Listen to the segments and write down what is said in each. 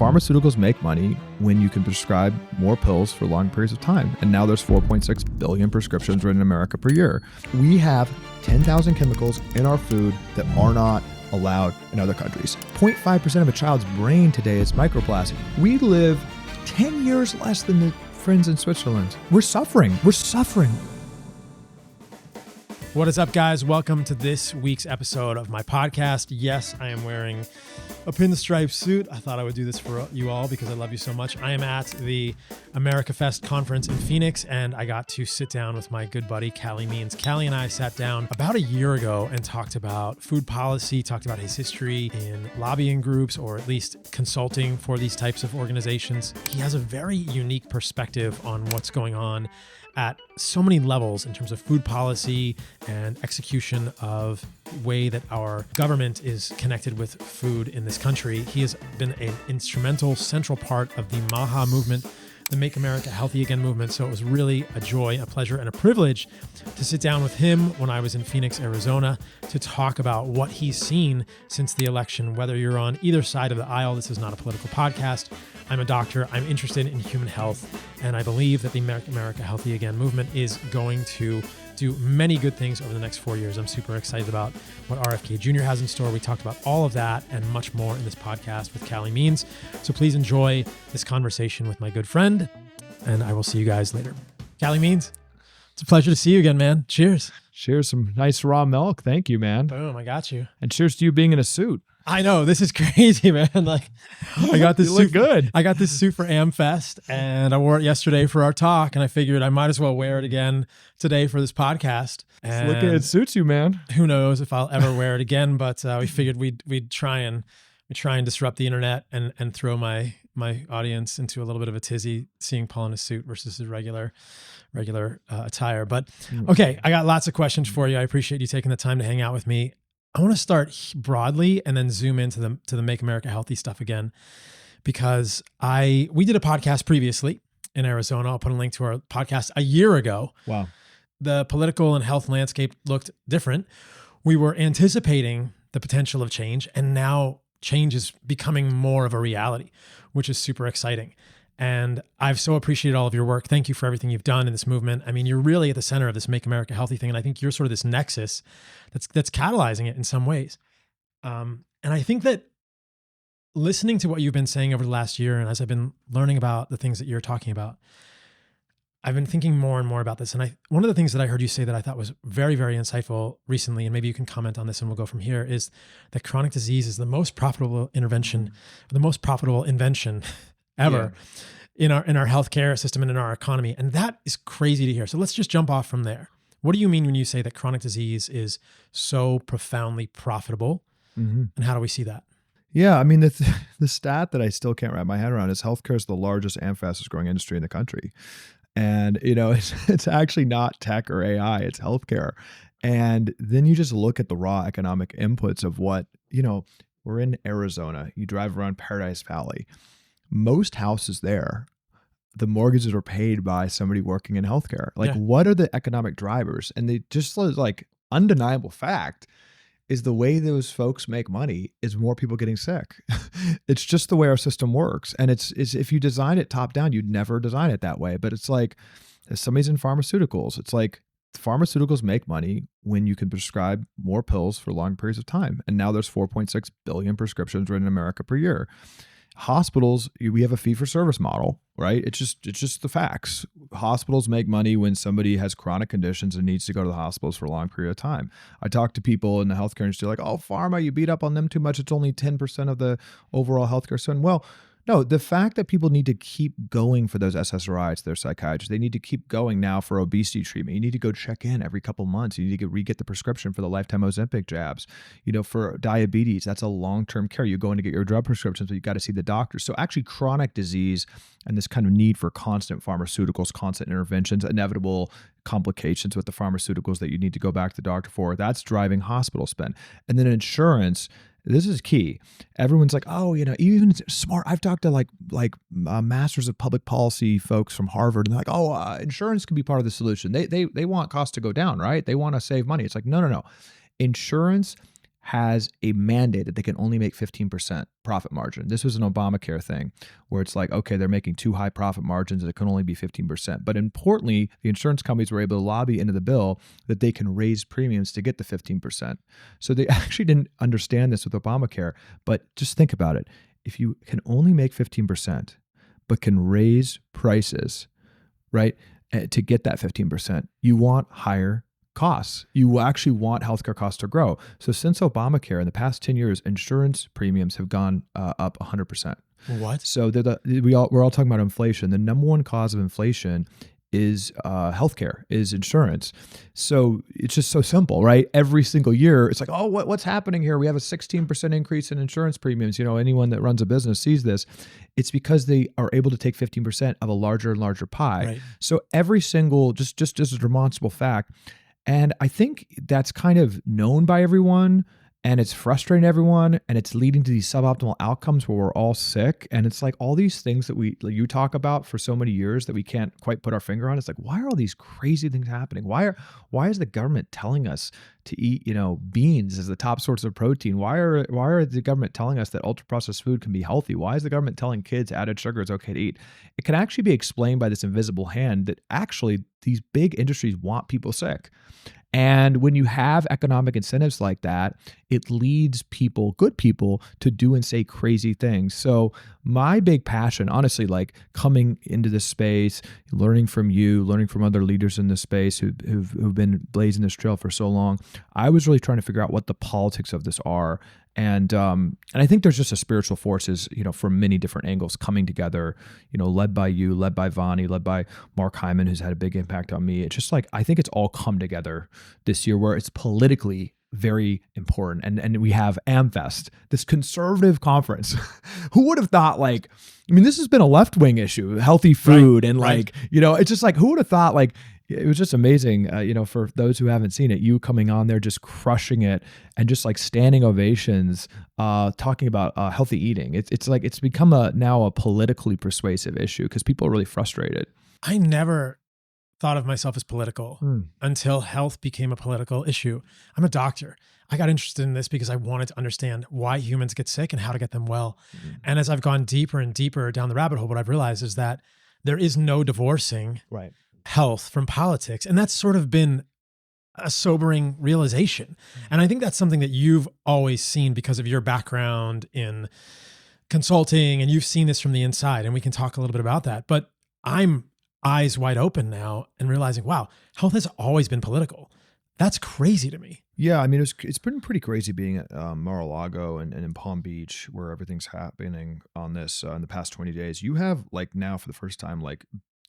Pharmaceuticals make money when you can prescribe more pills for long periods of time. And now there's 4.6 billion prescriptions written in America per year. We have 10,000 chemicals in our food that are not allowed in other countries. 0.5% of a child's brain today is microplastic. We live 10 years less than the friends in Switzerland. We're suffering. We're suffering. What is up, guys? Welcome to this week's episode of my podcast. Yes, I am wearing a pinstripe suit. I thought I would do this for you all because I love you so much. I am at the America Fest conference in Phoenix, and I got to sit down with my good buddy, Calley Means. Calley and I sat down about a year ago and talked about food policy, talked about his history in lobbying groups, or at least consulting for these types of organizations. He has a very unique perspective on what's going on at so many levels in terms of food policy and execution of the way that our government is connected with food in this country. He has been an instrumental, central part of the MAHA movement, the Make America Healthy Again movement. So it was really a joy, a pleasure, and a privilege to sit down with him when I was in Phoenix, Arizona, to talk about what he's seen since the election. Whether you're on either side of the aisle, this is not a political podcast. I'm a doctor. I'm interested in human health, and I believe that the Make America Healthy Again movement is going to do many good things over the next 4 years. I'm super excited about what RFK Jr. has in store. We talked about all of that and much more in this podcast with Calley Means. So please enjoy this conversation with my good friend, and I will see you guys later. Calley Means, it's a pleasure to see you again, man. Cheers. Cheers, some nice raw milk. Thank you, man. Boom, I got you. And cheers to you being in a suit. I know, this is crazy, man. Like, I got this You suit. look good. I got this suit for AmFest, and I wore it yesterday for our talk, and I figured I might as well wear it again today for this podcast. And Look at it, suits you, man. who knows if I'll ever wear it again, but we figured we'd try and disrupt the internet and throw my audience into a little bit of a tizzy seeing Paul in a suit versus the regular attire. But okay, I got lots of questions for you. I appreciate you taking the time to hang out with me. I want to start broadly and then zoom into the Make America Healthy stuff again, because we did a podcast previously in Arizona. I'll put a link to our podcast a year ago. Wow. The political and health landscape looked different. We were anticipating the potential of change, and now change is becoming more of a reality, which is super exciting. And I've so appreciated all of your work. Thank you for everything you've done in this movement. I mean, you're really at the center of this Make America Healthy thing. And I think you're sort of this nexus that's catalyzing it in some ways. And I think that listening to what you've been saying over the last year, and as I've been learning about the things that you're talking about, I've been thinking more and more about this. And one of the things that I heard you say that I thought was very, very insightful recently, and maybe you can comment on this and we'll go from here, is that chronic disease is the most profitable intervention, the most profitable invention ever in our healthcare system and in our economy. And that is crazy to hear. So let's just jump off from there. What do you mean when you say that chronic disease is so profoundly profitable? Mm-hmm. And how do we see that? Yeah, I mean, the stat that I still can't wrap my head around is healthcare is the largest and fastest growing industry in the country. And, it's actually not tech or AI, it's healthcare. And then you just look at the raw economic inputs of what, we're in Arizona, you drive around Paradise Valley. Most houses there, the mortgages are paid by somebody working in healthcare. What are the economic drivers? And they just undeniable fact is the way those folks make money is more people getting sick. It's just the way our system works. And it's if you design it top down, you'd never design it that way. But it's like, if somebody's in pharmaceuticals, it's like pharmaceuticals make money when you can prescribe more pills for long periods of time. And now there's 4.6 billion prescriptions written in America per year. Hospitals, we have a fee-for-service model, right? It's just the facts. Hospitals make money when somebody has chronic conditions and needs to go to the hospitals for a long period of time. I talk to people in the healthcare industry like, oh, pharma, you beat up on them too much. It's only 10% of the overall healthcare spend. Well, no, the fact that people need to keep going for those SSRIs to their psychiatrists, they need to keep going now for obesity treatment. You need to go check in every couple months. You need to re-get the prescription for the lifetime Ozempic jabs. For diabetes, that's a long-term care. You go in to get your drug prescriptions, but you got to see the doctor. So actually chronic disease and this kind of need for constant pharmaceuticals, constant interventions, inevitable complications with the pharmaceuticals that you need to go back to the doctor for, that's driving hospital spend. And then insurance, this is key. Everyone's like, oh, even smart. I've talked to masters of public policy folks from Harvard, and they're like, oh, insurance can be part of the solution. They want costs to go down, right? They want to save money. It's like, no. Insurance has a mandate that they can only make 15% profit margin. This was an Obamacare thing where it's like, okay, they're making too high profit margins and it can only be 15%. But importantly, the insurance companies were able to lobby into the bill that they can raise premiums to get the 15%. So they actually didn't understand this with Obamacare, but just think about it. If you can only make 15%, but can raise prices, right, to get that 15%, you want higher costs. You actually want healthcare costs to grow. So since Obamacare, in the past 10 years, insurance premiums have gone up 100%. What? So we're all talking about inflation. The number one cause of inflation is healthcare, is insurance. So it's just so simple, right? Every single year, it's like, oh, what's happening here? We have a 16% increase in insurance premiums. Anyone that runs a business sees this. It's because they are able to take 15% of a larger and larger pie. Right. So every single, just as a demonstrable fact, and I think that's kind of known by everyone, and it's frustrating everyone, and it's leading to these suboptimal outcomes where we're all sick. And it's like all these things that you talk about for so many years that we can't quite put our finger on. It's like, why are all these crazy things happening? Why is the government telling us to eat, beans as the top source of protein? Why are the government telling us that ultra processed food can be healthy? Why is the government telling kids added sugar is okay to eat? It can actually be explained by this invisible hand that actually these big industries want people sick. And when you have economic incentives like that, it leads people, good people, to do and say crazy things. So my big passion, honestly, like coming into this space, learning from you, learning from other leaders in this space who've been blazing this trail for so long, I was really trying to figure out what the politics of this are. And I think there's just a spiritual forces, from many different angles coming together, led by you, led by Vani, led by Mark Hyman, who's had a big impact on me. It's just like, I think it's all come together this year where it's politically very important. And we have AmFest, this conservative conference. Who would have thought this has been a left-wing issue, healthy food. Right, and it's just like, who would have thought it was just amazing, for those who haven't seen it, you coming on there, just crushing it and just like standing ovations, talking about healthy eating. It's like, it's become now a politically persuasive issue because people are really frustrated. I never thought of myself as political until health became a political issue. I'm a doctor. I got interested in this because I wanted to understand why humans get sick and how to get them well. And as I've gone deeper and deeper down the rabbit hole, what I've realized is that there is no divorcing health from politics. And that's sort of been a sobering realization. And I think that's something that you've always seen because of your background in consulting, and you've seen this from the inside, and we can talk a little bit about that. But I'm eyes wide open now and realizing, wow, health has always been political. That's crazy to me. Yeah, it's been pretty crazy being at Mar-a-Lago and in Palm Beach, where everything's happening on this in the past 20 days. You have now for the first time,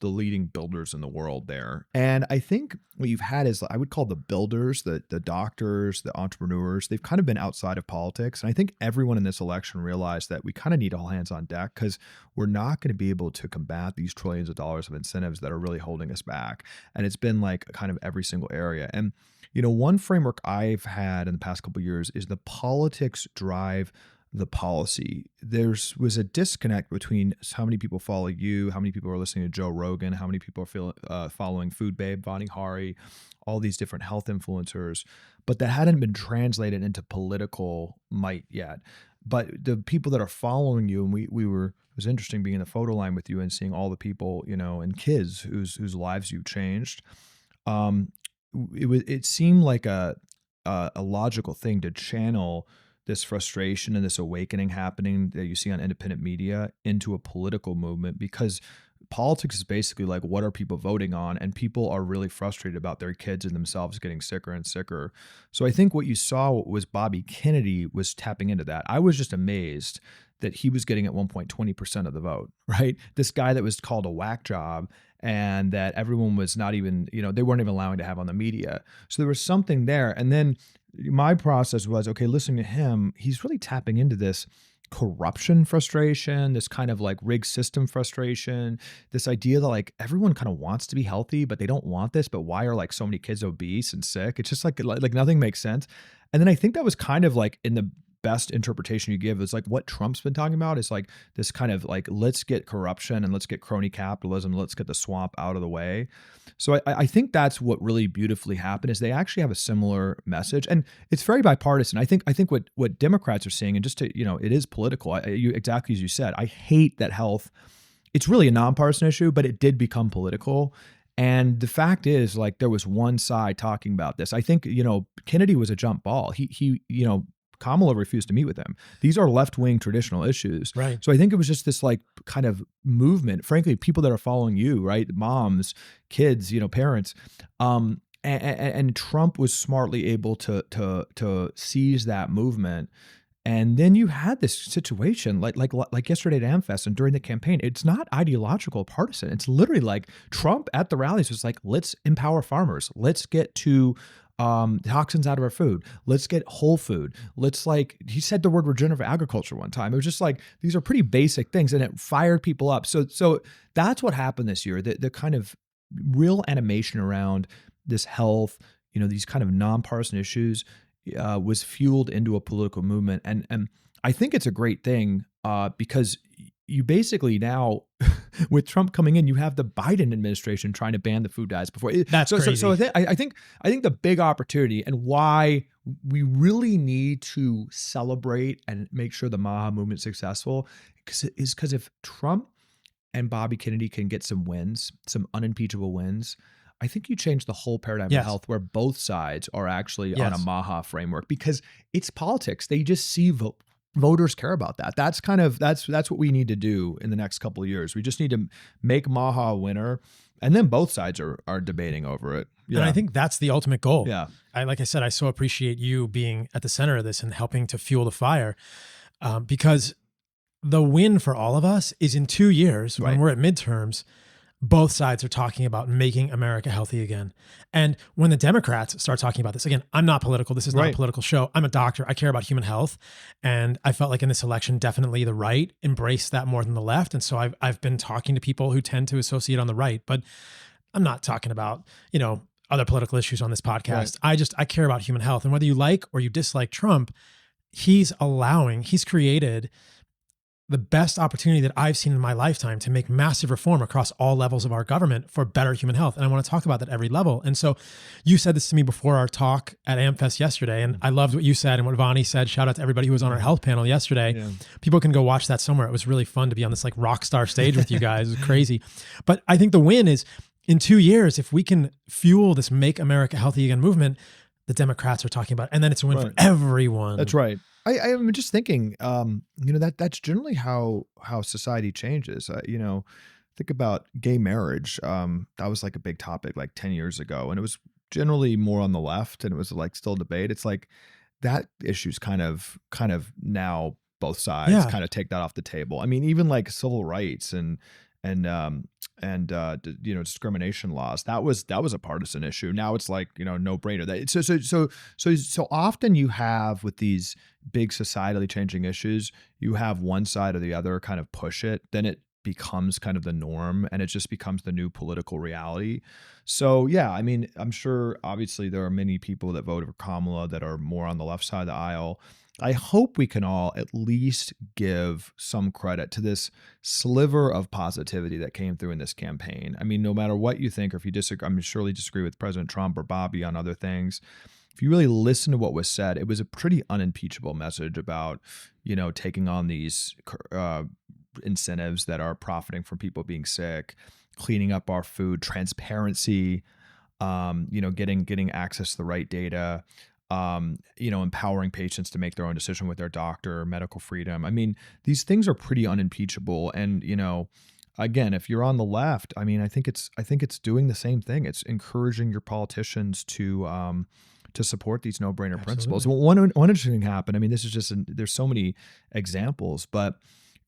the leading builders in the world there. And I think what you've had is, I would call the builders, the doctors, the entrepreneurs, they've kind of been outside of politics. And I think everyone in this election realized that we kind of need all hands on deck because we're not going to be able to combat these trillions of dollars of incentives that are really holding us back. And it's been kind of every single area. And, one framework I've had in the past couple of years is the politics drive the policy. There was a disconnect between how many people follow you, how many people are listening to Joe Rogan, how many people are following Food Babe, Vani Hari, all these different health influencers, but that hadn't been translated into political might yet. But the people that are following you, and it was interesting being in the photo line with you and seeing all the people, and kids whose lives you've changed. It seemed like a logical thing to channel this frustration and this awakening happening that you see on independent media into a political movement, because politics is basically what are people voting on, and people are really frustrated about their kids and themselves getting sicker and sicker. So I think what you saw was Bobby Kennedy was tapping into that. I was just amazed that he was getting at one point 20% of the vote, right? This guy that was called a whack job and that everyone was not even, they weren't even allowing to have on the media. So there was something there. And then my process was, okay, listening to him, he's really tapping into this corruption frustration, this kind of rigged system frustration, this idea that everyone kind of wants to be healthy, but they don't want this. But why are so many kids obese and sick? It's just like nothing makes sense. And then I think that was kind of in the best interpretation you give is like what Trump's been talking about is like this kind of like, let's get corruption and let's get crony capitalism, let's get the swamp out of the way. So I think that's what really beautifully happened is they actually have a similar message, and it's very bipartisan. I think what Democrats are seeing, and just to, it is political. Exactly as you said, I hate that health. It's really a nonpartisan issue, but it did become political. And the fact is, like, there was one side talking about this. I think, Kennedy was a jump ball. He Kamala refused to meet with him. These are left-wing traditional issues. Right. So I think it was just this like kind of movement, frankly, people that are following you, right? Moms, kids, parents. And Trump was smartly able to seize that movement. And then you had this situation like yesterday at AmFest and during the campaign. It's not ideological partisan. It's literally like Trump at the rallies was like, let's empower farmers. Let's get to toxins out of our food. Let's get whole food. He said the word regenerative agriculture one time. It was just like, these are pretty basic things, and it fired people up. So that's what happened this year. The kind of real animation around this health, these kind of nonpartisan issues was fueled into a political movement. And I think it's a great thing because you basically now, with Trump coming in, you have the Biden administration trying to ban the food dyes before. That's crazy. So I think the big opportunity and why we really need to celebrate and make sure the MAHA movement is successful is because if Trump and Bobby Kennedy can get some wins, some unimpeachable wins, I think you change the whole paradigm of health where both sides are actually on a MAHA framework, because it's politics. They just see voters care about that. That's what we need to do in the next couple of years. We just need to make MAHA a winner, and then both sides are debating over it. Yeah. And I think that's the ultimate goal. Yeah. Like I said, I so appreciate you being at the center of this and helping to fuel the fire, because the win for all of us is in 2 years when we're at midterms, both sides are talking about making America healthy again. And when the Democrats start talking about this, again, I'm not political. This is not a political show. I'm a doctor. I care about human health. And I felt like in this election, definitely the right embraced that more than the left. And so I've been talking to people who tend to associate on the right, but I'm not talking about, other political issues on this podcast. Right. I care about human health. And whether you like or you dislike Trump, he's created the best opportunity that I've seen in my lifetime to make massive reform across all levels of our government for better human health. And I want to talk about that at every level. And so you said this to me before our talk at AmFest yesterday, and I loved what you said and what Vani said. Shout out to everybody who was on our health panel yesterday. Yeah. People can go watch that somewhere. It was really fun to be on this like rock star stage with you guys. It was crazy. But I think the win is in 2 years, if we can fuel this Make America Healthy Again movement, the Democrats are talking about, and then it's a win for everyone. That's right. I'm just thinking, that's generally how society changes. Think about gay marriage. That was like a big topic like 10 years ago, and it was generally more on the left, and it was like still debate. It's like that issue's kind of now both sides kind of take that off the table. I mean, even like civil rights and discrimination laws, that was a partisan issue. Now it's like, no brainer. So often you have with these big societally changing issues, you have one side or the other kind of push it, then it becomes kind of the norm, and it just becomes the new political reality. So yeah, I mean, I'm sure obviously there are many people that voted for Kamala that are more on the left side of the aisle. I hope we can all at least give some credit to this sliver of positivity that came through in this campaign. I mean, no matter what you think, or if you disagree, I'm surely disagree with President Trump or Bobby on other things. If you really listen to what was said, it was a pretty unimpeachable message about, taking on these incentives that are profiting from people being sick, cleaning up our food, transparency, getting access to the right data. Empowering patients to make their own decision with their doctor, medical freedom. I mean, these things are pretty unimpeachable. And, again, if you're on the left, I mean, I think it's doing the same thing. It's encouraging your politicians to support these no-brainer principles. One interesting thing happened. I mean, this is just, there's so many examples, but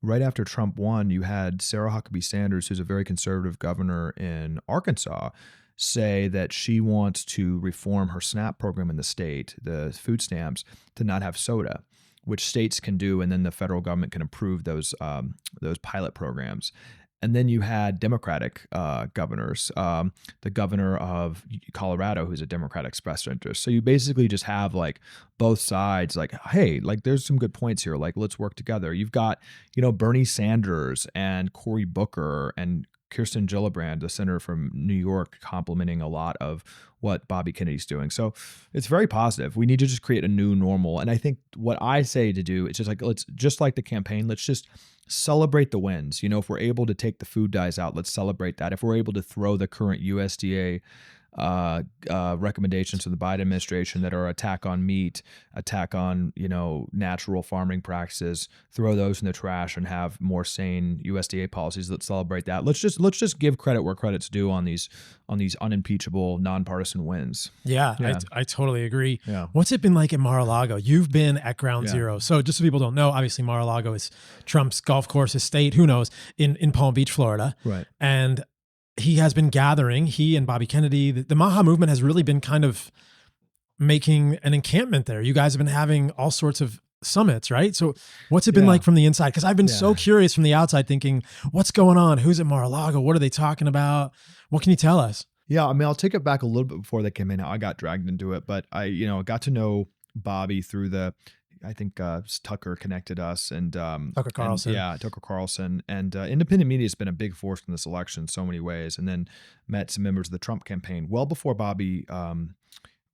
right after Trump won, you had Sarah Huckabee Sanders, who's a very conservative governor in Arkansas, say that she wants to reform her SNAP program in the state, the food stamps, to not have soda, which states can do, and then the federal government can approve those pilot programs. And then you had Democratic governors, the governor of Colorado, who's a Democratic special interest. So you basically just have like both sides like, hey, like there's some good points here. Like, let's work together. You've got, Bernie Sanders and Cory Booker and Kirsten Gillibrand, the senator from New York, complimenting a lot of what Bobby Kennedy's doing. So it's very positive. We need to just create a new normal. And I think what I say to do is just like the campaign, let's just celebrate the wins. If we're able to take the food dyes out, let's celebrate that. If we're able to throw the current USDA recommendations from the Biden administration that are attack on meat, attack on natural farming practices, throw those in the trash and have more sane USDA policies. Let's celebrate that. Let's just give credit where credit's due on these unimpeachable nonpartisan wins. Yeah. I totally agree. Yeah. What's it been like at Mar-a-Lago? You've been at Ground Zero. So just so people don't know, obviously Mar-a-Lago is Trump's golf course estate, who knows, in Palm Beach, Florida. Right. And he has been gathering, he and Bobby Kennedy, the MAHA movement has really been kind of making an encampment there. You guys have been having all sorts of summits, right? So what's it been like from the inside? Because I've been so curious from the outside thinking, what's going on? Who's at Mar-a-Lago? What are they talking about? What can you tell us? Yeah, I mean, I'll take it back a little bit before they came in. I got dragged into it, but I got to know Bobby through I think Tucker connected us and Tucker Carlson. Tucker Carlson. And independent media has been a big force in this election in so many ways. And then met some members of the Trump campaign well before Bobby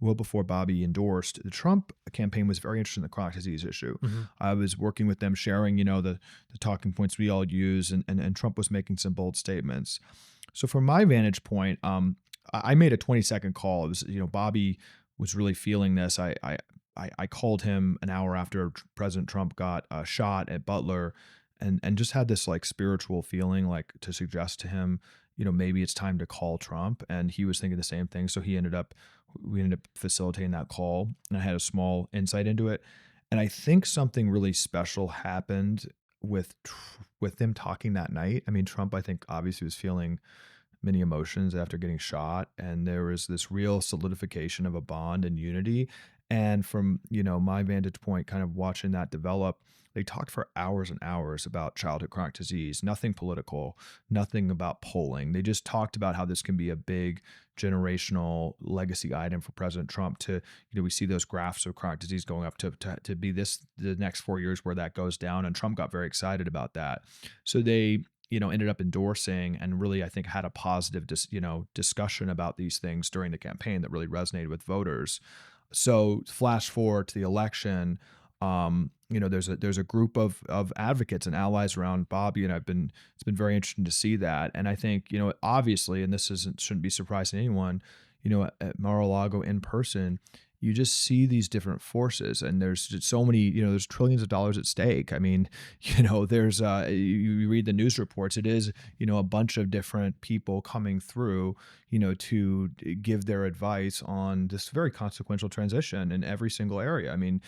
endorsed. The Trump campaign was very interested in the chronic disease issue. Mm-hmm. I was working with them, sharing the talking points we all use, and Trump was making some bold statements. So from my vantage point, I made a 20-second call. It was Bobby was really feeling this. I called him an hour after President Trump got shot at Butler and just had this like spiritual feeling like to suggest to him, maybe it's time to call Trump. And he was thinking the same thing. So we ended up facilitating that call, and I had a small insight into it. And I think something really special happened with them talking that night. I mean, Trump, I think obviously was feeling many emotions after getting shot. And there was this real solidification of a bond and unity. And from, my vantage point, kind of watching that develop, they talked for hours and hours about childhood chronic disease, nothing political, nothing about polling. They just talked about how this can be a big generational legacy item for President Trump to, we see those graphs of chronic disease going up to be the next 4 years where that goes down. And Trump got very excited about that. So they, ended up endorsing and really, I think, had a positive, discussion about these things during the campaign that really resonated with voters. So flash forward to the election, there's a group of advocates and allies around Bobby, and it's been very interesting to see that. And I think, obviously, and this shouldn't be surprising to anyone, at Mar-a-Lago in person, you just see these different forces, and there's just so many, there's trillions of dollars at stake. I mean, there's, you read the news reports, it is, a bunch of different people coming through, to give their advice on this very consequential transition in every single area. I mean,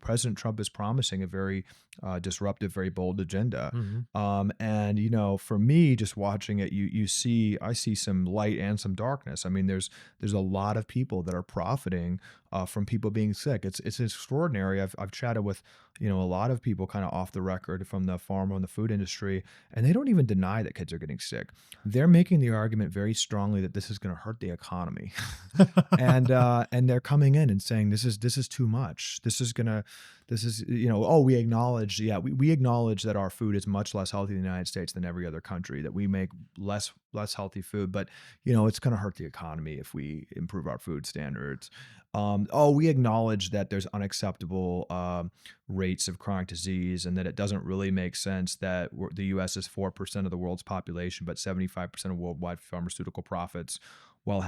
President Trump is promising a very disruptive, very bold agenda. Mm-hmm. And, for me, just watching it, I see some light and some darkness. I mean, there's a lot of people that are profiting from people being sick. It's extraordinary. I've chatted with, a lot of people kind of off the record from the pharma and the food industry, and they don't even deny that kids are getting sick. They're making the argument very strongly that this is going to hurt the economy. and they're coming in and saying, this is too much. We acknowledge, we acknowledge that our food is much less healthy in the United States than every other country, that we make less healthy food, but, it's going to hurt the economy if we improve our food standards. We acknowledge that there's unacceptable rates of chronic disease, and that it doesn't really make sense that the U.S. is 4% of the world's population, but 75% of worldwide pharmaceutical profits, while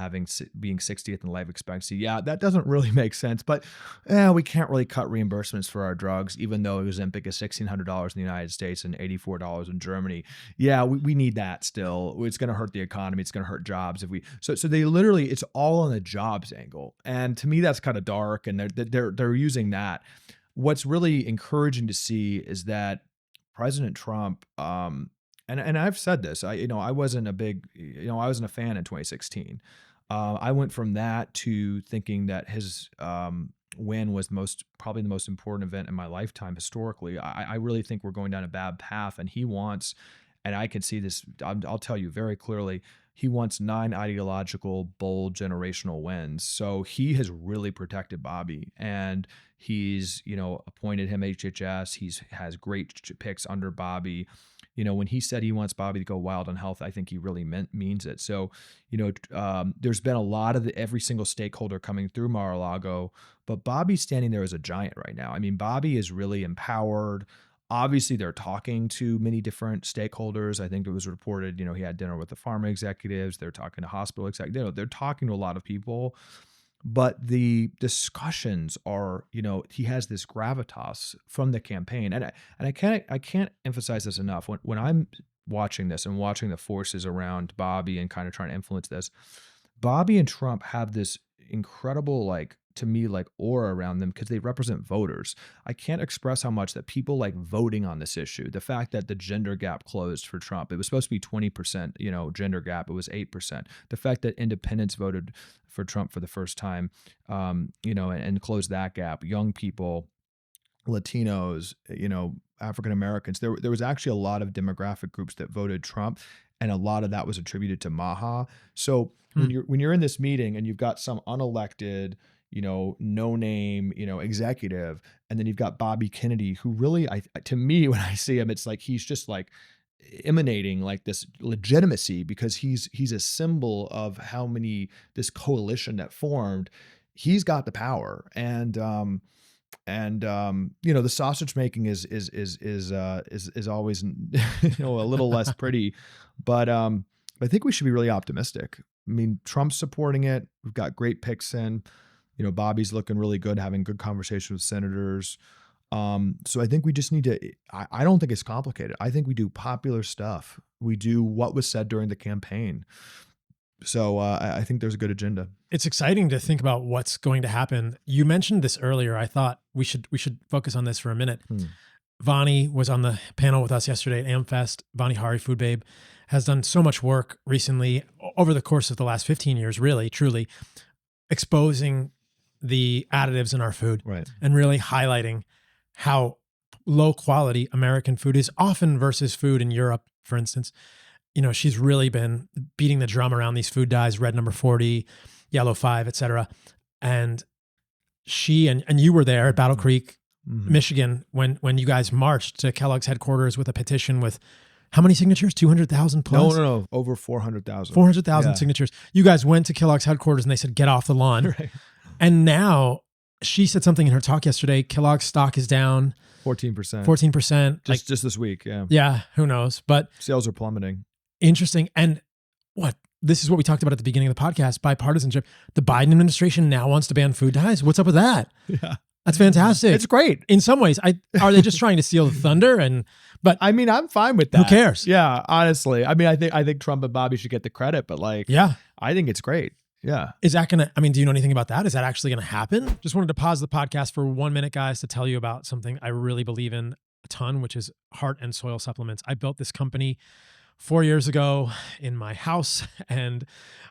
being 60th in life expectancy. Yeah, that doesn't really make sense, but we can't really cut reimbursements for our drugs, even though Ozempic is $1,600 in the United States and $84 in Germany. Yeah, we need that still. It's going to hurt the economy. It's going to hurt jobs if we. So they literally, it's all on the jobs angle, and to me that's kind of dark. And they're using that. What's really encouraging to see is that President Trump. And I've said this, I wasn't a fan in 2016. I went from that to thinking that his win was probably the most important event in my lifetime historically. I really think we're going down a bad path, and he wants and I can see this, I'll tell you very clearly, he wants 9 ideological, bold, generational wins. So he has really protected Bobby, and he's, appointed him HHS. He's has great picks under Bobby. When he said he wants Bobby to go wild on health, I think he really means it. So, there's been a lot of every single stakeholder coming through Mar-a-Lago, but Bobby's standing there as a giant right now. I mean, Bobby is really empowered. Obviously, they're talking to many different stakeholders. I think it was reported, he had dinner with the pharma executives. They're talking to hospital executives. They're talking to a lot of people. But the discussions are, he has this gravitas from the campaign, and I can't emphasize this enough. When I'm watching this and watching the forces around Bobby and kind of trying to influence this, Bobby and Trump have this incredible, to me, aura around them because they represent voters. I can't express how much that people like voting on this issue. The fact that the gender gap closed for Trump, it was supposed to be 20%, gender gap, it was 8%. The fact that independents voted for Trump for the first time, and closed that gap. Young people, Latinos, African Americans. There was actually a lot of demographic groups that voted Trump, and a lot of that was attributed to MAHA. So when you're in this meeting and you've got some unelected, no name, executive, and then you've got Bobby Kennedy, who really, to me, when I see him, it's like he's just emanating this legitimacy, because he's a symbol of this coalition that formed. He's got the power, and the sausage making is always a little less pretty, but I think we should be really optimistic. I mean, Trump's supporting it. We've got great picks in. Bobby's looking really good, having good conversations with senators. So I think we just need to, I don't think it's complicated. I think we do popular stuff. We do what was said during the campaign. So I think there's a good agenda. It's exciting to think about what's going to happen. You mentioned this earlier. I thought we should focus on this for a minute. Vani was on the panel with us yesterday at AmFest. Vani Hari, Food Babe, has done so much work recently over the course of the last 15 years, really, truly, exposing the additives in our food, right, and really highlighting how low quality American food is often versus food in Europe, for instance. She's really been beating the drum around these food dyes, red number 40, yellow 5, et cetera. And she and you were there at Battle Creek, Michigan, when you guys marched to Kellogg's headquarters with a petition with how many signatures? 200,000 plus? No. Over 400,000. 400,000 signatures. You guys went to Kellogg's headquarters and they said, get off the lawn. Right. And now she said something in her talk yesterday. Kellogg's stock is down 14%. 14%. Just this week. Yeah. Yeah. Who knows? But sales are plummeting. Interesting. And this is what we talked about at the beginning of the podcast, bipartisanship. The Biden administration now wants to ban food dyes. What's up with that? Yeah. That's fantastic. It's great. In some ways, are they just trying to steal the thunder? But I mean, I'm fine with that. Who cares? Yeah, honestly. I mean, I think Trump and Bobby should get the credit, but yeah, I think it's great. Yeah. Is that going to, do you know anything about that? Is that actually going to happen? Just wanted to pause the podcast for 1 minute, guys, to tell you about something I really believe in a ton, which is Heart and Soil Supplements. I built this company 4 years ago in my house, and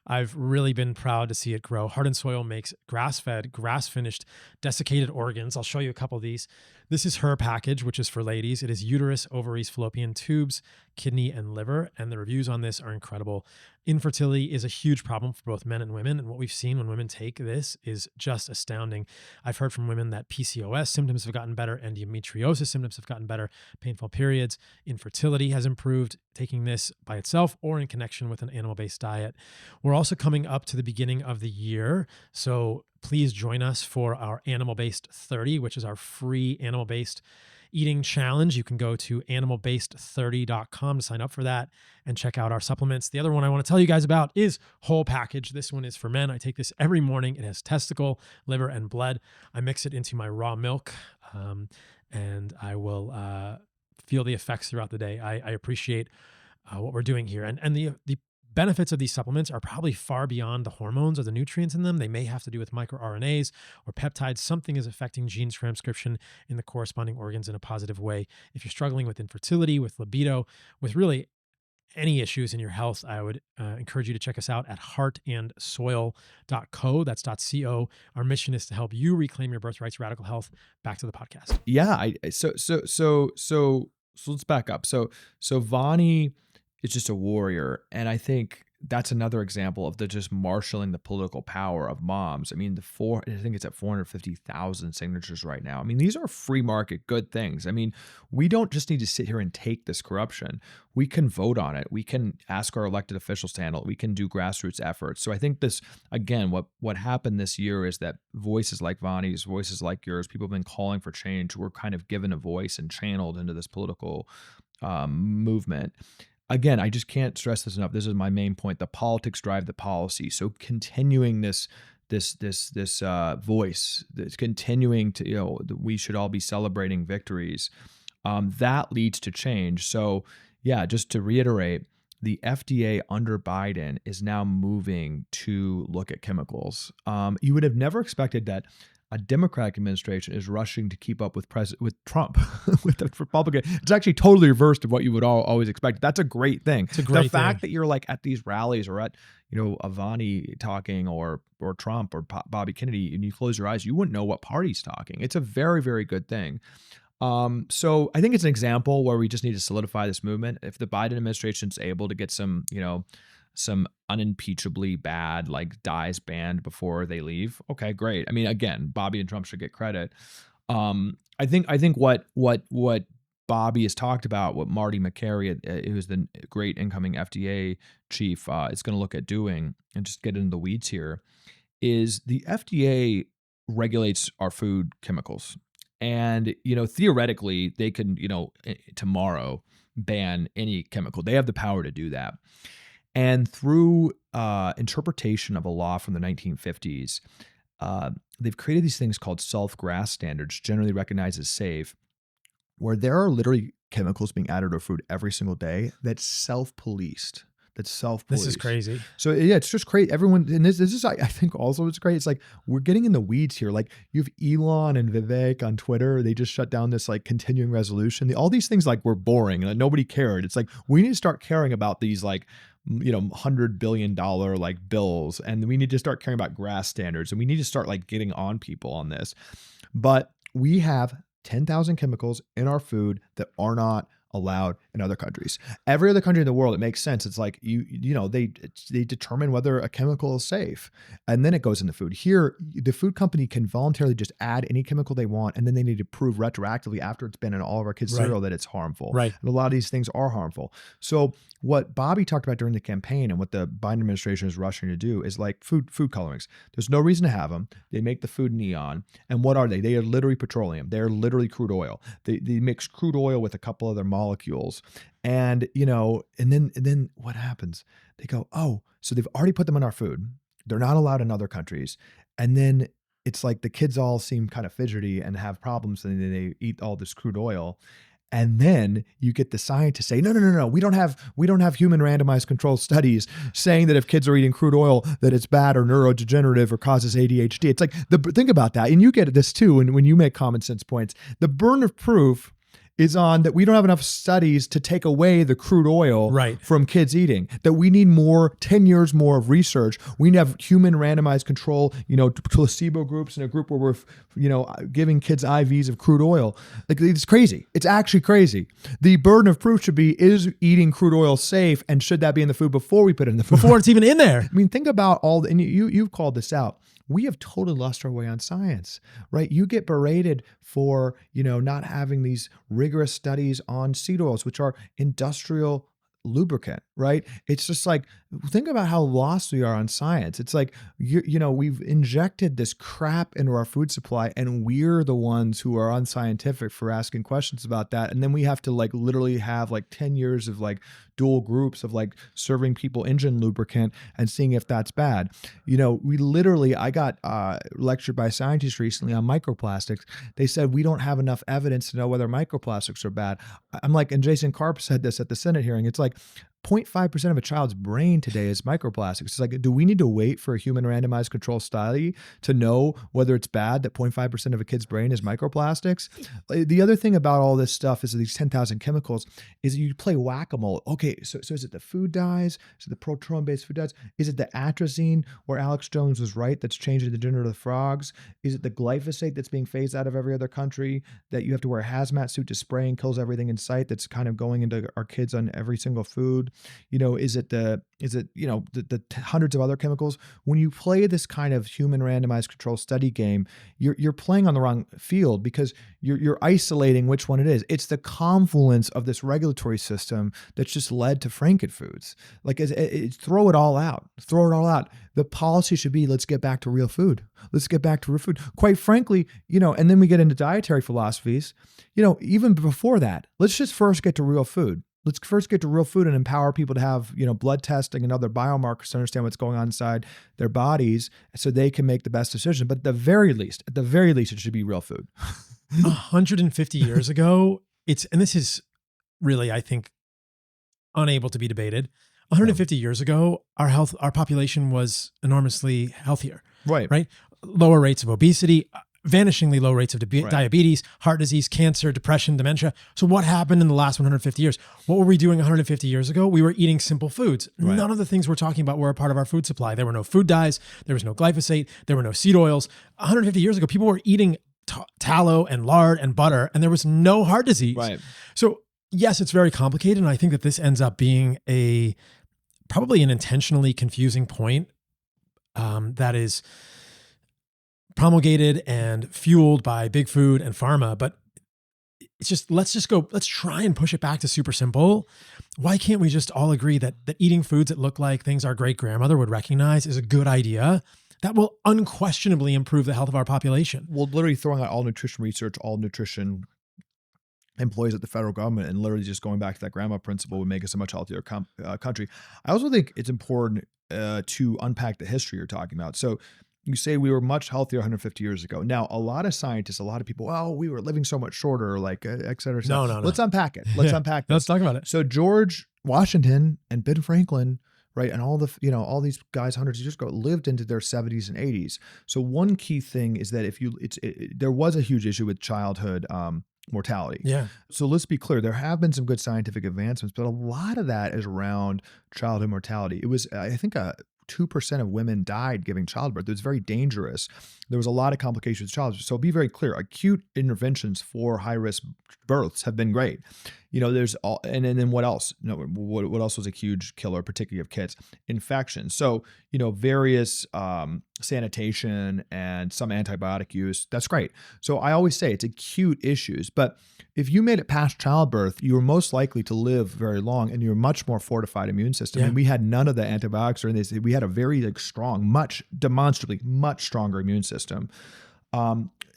I've really been proud to see it grow. Heart and Soil makes grass-fed, grass-finished, desiccated organs. I'll show you a couple of these. This is her package, which is for ladies. It is uterus, ovaries, fallopian tubes, kidney, and liver. And the reviews on this are incredible. Infertility is a huge problem for both men and women. And what we've seen when women take this is just astounding. I've heard from women that PCOS symptoms have gotten better, endometriosis symptoms have gotten better, painful periods, infertility has improved taking this by itself or in connection with an animal-based diet. We're also coming up to the beginning of the year. So please join us for our Animal-Based 30, which is our free animal-based eating challenge. You can go to animalbased30.com to sign up for that and check out our supplements. The other one I want to tell you guys about is Whole Package. This one is for men. I take this every morning. It has testicle, liver, and blood. I mix it into my raw milk, and I will feel the effects throughout the day. I appreciate what we're doing here. And the benefits of these supplements are probably far beyond the hormones or the nutrients in them. They may have to do with microRNAs or peptides. Something is affecting gene transcription in the corresponding organs in a positive way. If you're struggling with infertility, with libido, with really any issues in your health, I would encourage you to check us out at heartandsoil.co. That's .co. Our mission is to help you reclaim your birthrights, radical health. Back to the podcast. Yeah. So let's back up. So Vani is just a warrior. And I think that's another example of the just marshaling the political power of moms. I mean, I think it's at 450,000 signatures right now. I mean, these are free market good things. I mean, we don't just need to sit here and take this corruption. We can vote on it. We can ask our elected officials to handle it. We can do grassroots efforts. So I think this, again, what happened this year is that voices like Vani's, voices like yours, people have been calling for change, were kind of given a voice and channeled into this political movement. Again, I just can't stress this enough. This is my main point. The politics drive the policy. So continuing this voice, that's continuing to, we should all be celebrating victories. That leads to change. So yeah, just to reiterate, the FDA under Biden is now moving to look at chemicals. You would have never expected that a Democratic administration is rushing to keep up with Trump, with the Republican. It's actually totally reversed of what you would always expect. That's a great thing. It's a great The fact thing. that you're like at these rallies or at, Avani talking or Trump or Bobby Kennedy, and you close your eyes, you wouldn't know what party's talking. It's a very, very good thing. So I think it's an example where we just need to solidify this movement. If the Biden administration is able to get some unimpeachably bad dyes banned before they leave, okay, great. I mean, again, Bobby and Trump should get credit. I think what Bobby has talked about, what Marty McCary, who's the great incoming FDA chief, is going to look at doing, and just get into the weeds here, is the FDA regulates our food chemicals. And, theoretically, they can, tomorrow ban any chemical. They have the power to do that. And through interpretation of a law from the 1950s, they've created these things called self-GRAS standards, generally recognized as safe, where there are literally chemicals being added to our food every single day that's self-policed. This is crazy. So yeah, it's just crazy. Everyone, and this is, I think also it's great. It's like, we're getting in the weeds here. Like, you have Elon and Vivek on Twitter. They just shut down this continuing resolution. All these things were boring and nobody cared. It's like, we need to start caring about these $100 billion bills. And we need to start caring about GRAS standards. And we need to start getting on people on this. But we have 10,000 chemicals in our food that are not allowed in other countries. Every other country in the world, it makes sense. It's like they determine whether a chemical is safe, and then it goes in the food. Here, the food company can voluntarily just add any chemical they want, and then they need to prove retroactively after it's been in all of our kids' cereal that it's harmful. Right. And a lot of these things are harmful. So what Bobby talked about during the campaign and what the Biden administration is rushing to do is food colorings. There's no reason to have them. They make the food neon. And what are they? They are literally petroleum. They're literally crude oil. They mix crude oil with a couple other molecules. And, and then what happens? They go, oh, so they've already put them in our food. They're not allowed in other countries. And then it's like the kids all seem kind of fidgety and have problems, and then they eat all this crude oil. And then you get the scientists say, no, we don't have human randomized controlled studies saying that if kids are eating crude oil that it's bad or neurodegenerative or causes ADHD. It's like, think about that. And you get this too when you make common sense points. The burden of proof is on that we don't have enough studies to take away the crude oil from kids eating, that we need 10 years more of research. We need to have human randomized control, placebo groups, and a group where we're, giving kids IVs of crude oil. It's crazy. It's actually crazy. The burden of proof should be, is eating crude oil safe, and should that be in the food before we put it in the food? Before it's even in there. I mean, think about and you've called this out. We have totally lost our way on science, right? You get berated for, not having these rigorous studies on seed oils, which are industrial lubricant, right? It's just think about how lost we are on science. It's like, we've injected this crap into our food supply, and we're the ones who are unscientific for asking questions about that. And then we have to literally have 10 years of dual groups of serving people engine lubricant and seeing if that's bad. I got lectured by scientists recently on microplastics. They said we don't have enough evidence to know whether microplastics are bad. I'm and Jason Karp said this at the Senate hearing. It's 0.5% of a child's brain today is microplastics. It's do we need to wait for a human randomized control study to know whether it's bad that 0.5% of a kid's brain is microplastics? The other thing about all this stuff is these 10,000 chemicals is you play whack-a-mole. Okay, so is it the food dyes? Is it the protein-based food dyes? Is it the atrazine where Alex Jones was right that's changing the gender of the frogs? Is it the glyphosate that's being phased out of every other country that you have to wear a hazmat suit to spray and kills everything in sight that's kind of going into our kids on every single food? Is it the hundreds of other chemicals? When you play this kind of human randomized control study game, you're playing on the wrong field because you're isolating which one it is. It's the confluence of this regulatory system that's just led to Frankenfoods. Like throw it all out. Throw it all out. The policy should be, let's get back to real food. Let's get back to real food. Quite frankly, and then we get into dietary philosophies. Even before that, let's just first get to real food. Let's first get to real food and empower people to have, blood testing and other biomarkers to understand what's going on inside their bodies so they can make the best decision. But at the very least, it should be real food. 150 years ago, and this is really, I think, unable to be debated. 150 years ago, our population was enormously healthier. Right. Lower rates of obesity, vanishingly low rates of diabetes, heart disease, cancer, depression, dementia. So what happened in the last 150 years? What were we doing 150 years ago? We were eating simple foods. Right. None of the things we're talking about were a part of our food supply. There were no food dyes. There was no glyphosate. There were no seed oils. 150 years ago, people were eating tallow and lard and butter, and there was no heart disease. Right. So yes, it's very complicated. And I think that this ends up being probably an intentionally confusing point that is promulgated and fueled by big food and pharma. But it's just, let's try and push it back to super simple. Why can't we just all agree that eating foods that look like things our great grandmother would recognize is a good idea? That will unquestionably improve the health of our population. Well, literally throwing out all nutrition research, all nutrition employees at the federal government, and literally just going back to that grandma principle would make us a much healthier country. I also think it's important to unpack the history you're talking about. So you say we were much healthier 150 years ago. Now, a lot of scientists, a lot of people, we were living so much shorter, like et cetera. No. Let's unpack it. Let's unpack this. Let's talk about it. So George Washington and Ben Franklin, right, and all these guys hundreds of years ago lived into their 70s and 80s. So one key thing is that there was a huge issue with childhood mortality. Yeah. So let's be clear, there have been some good scientific advancements, but a lot of that is around childhood mortality. It was, I think, 2% of women died giving childbirth. It was very dangerous. There was a lot of complications with childbirth. So be very clear, acute interventions for high-risk births have been great. There's all, and then what else? What else was a huge killer, particularly of kids? Infections. So, various sanitation and some antibiotic use. That's great. So I always say it's acute issues, but if you made it past childbirth, you were most likely to live very long and you're much more fortified immune system. Yeah. And we had none of the antibiotics or anything. We had a very strong, demonstrably much stronger immune system.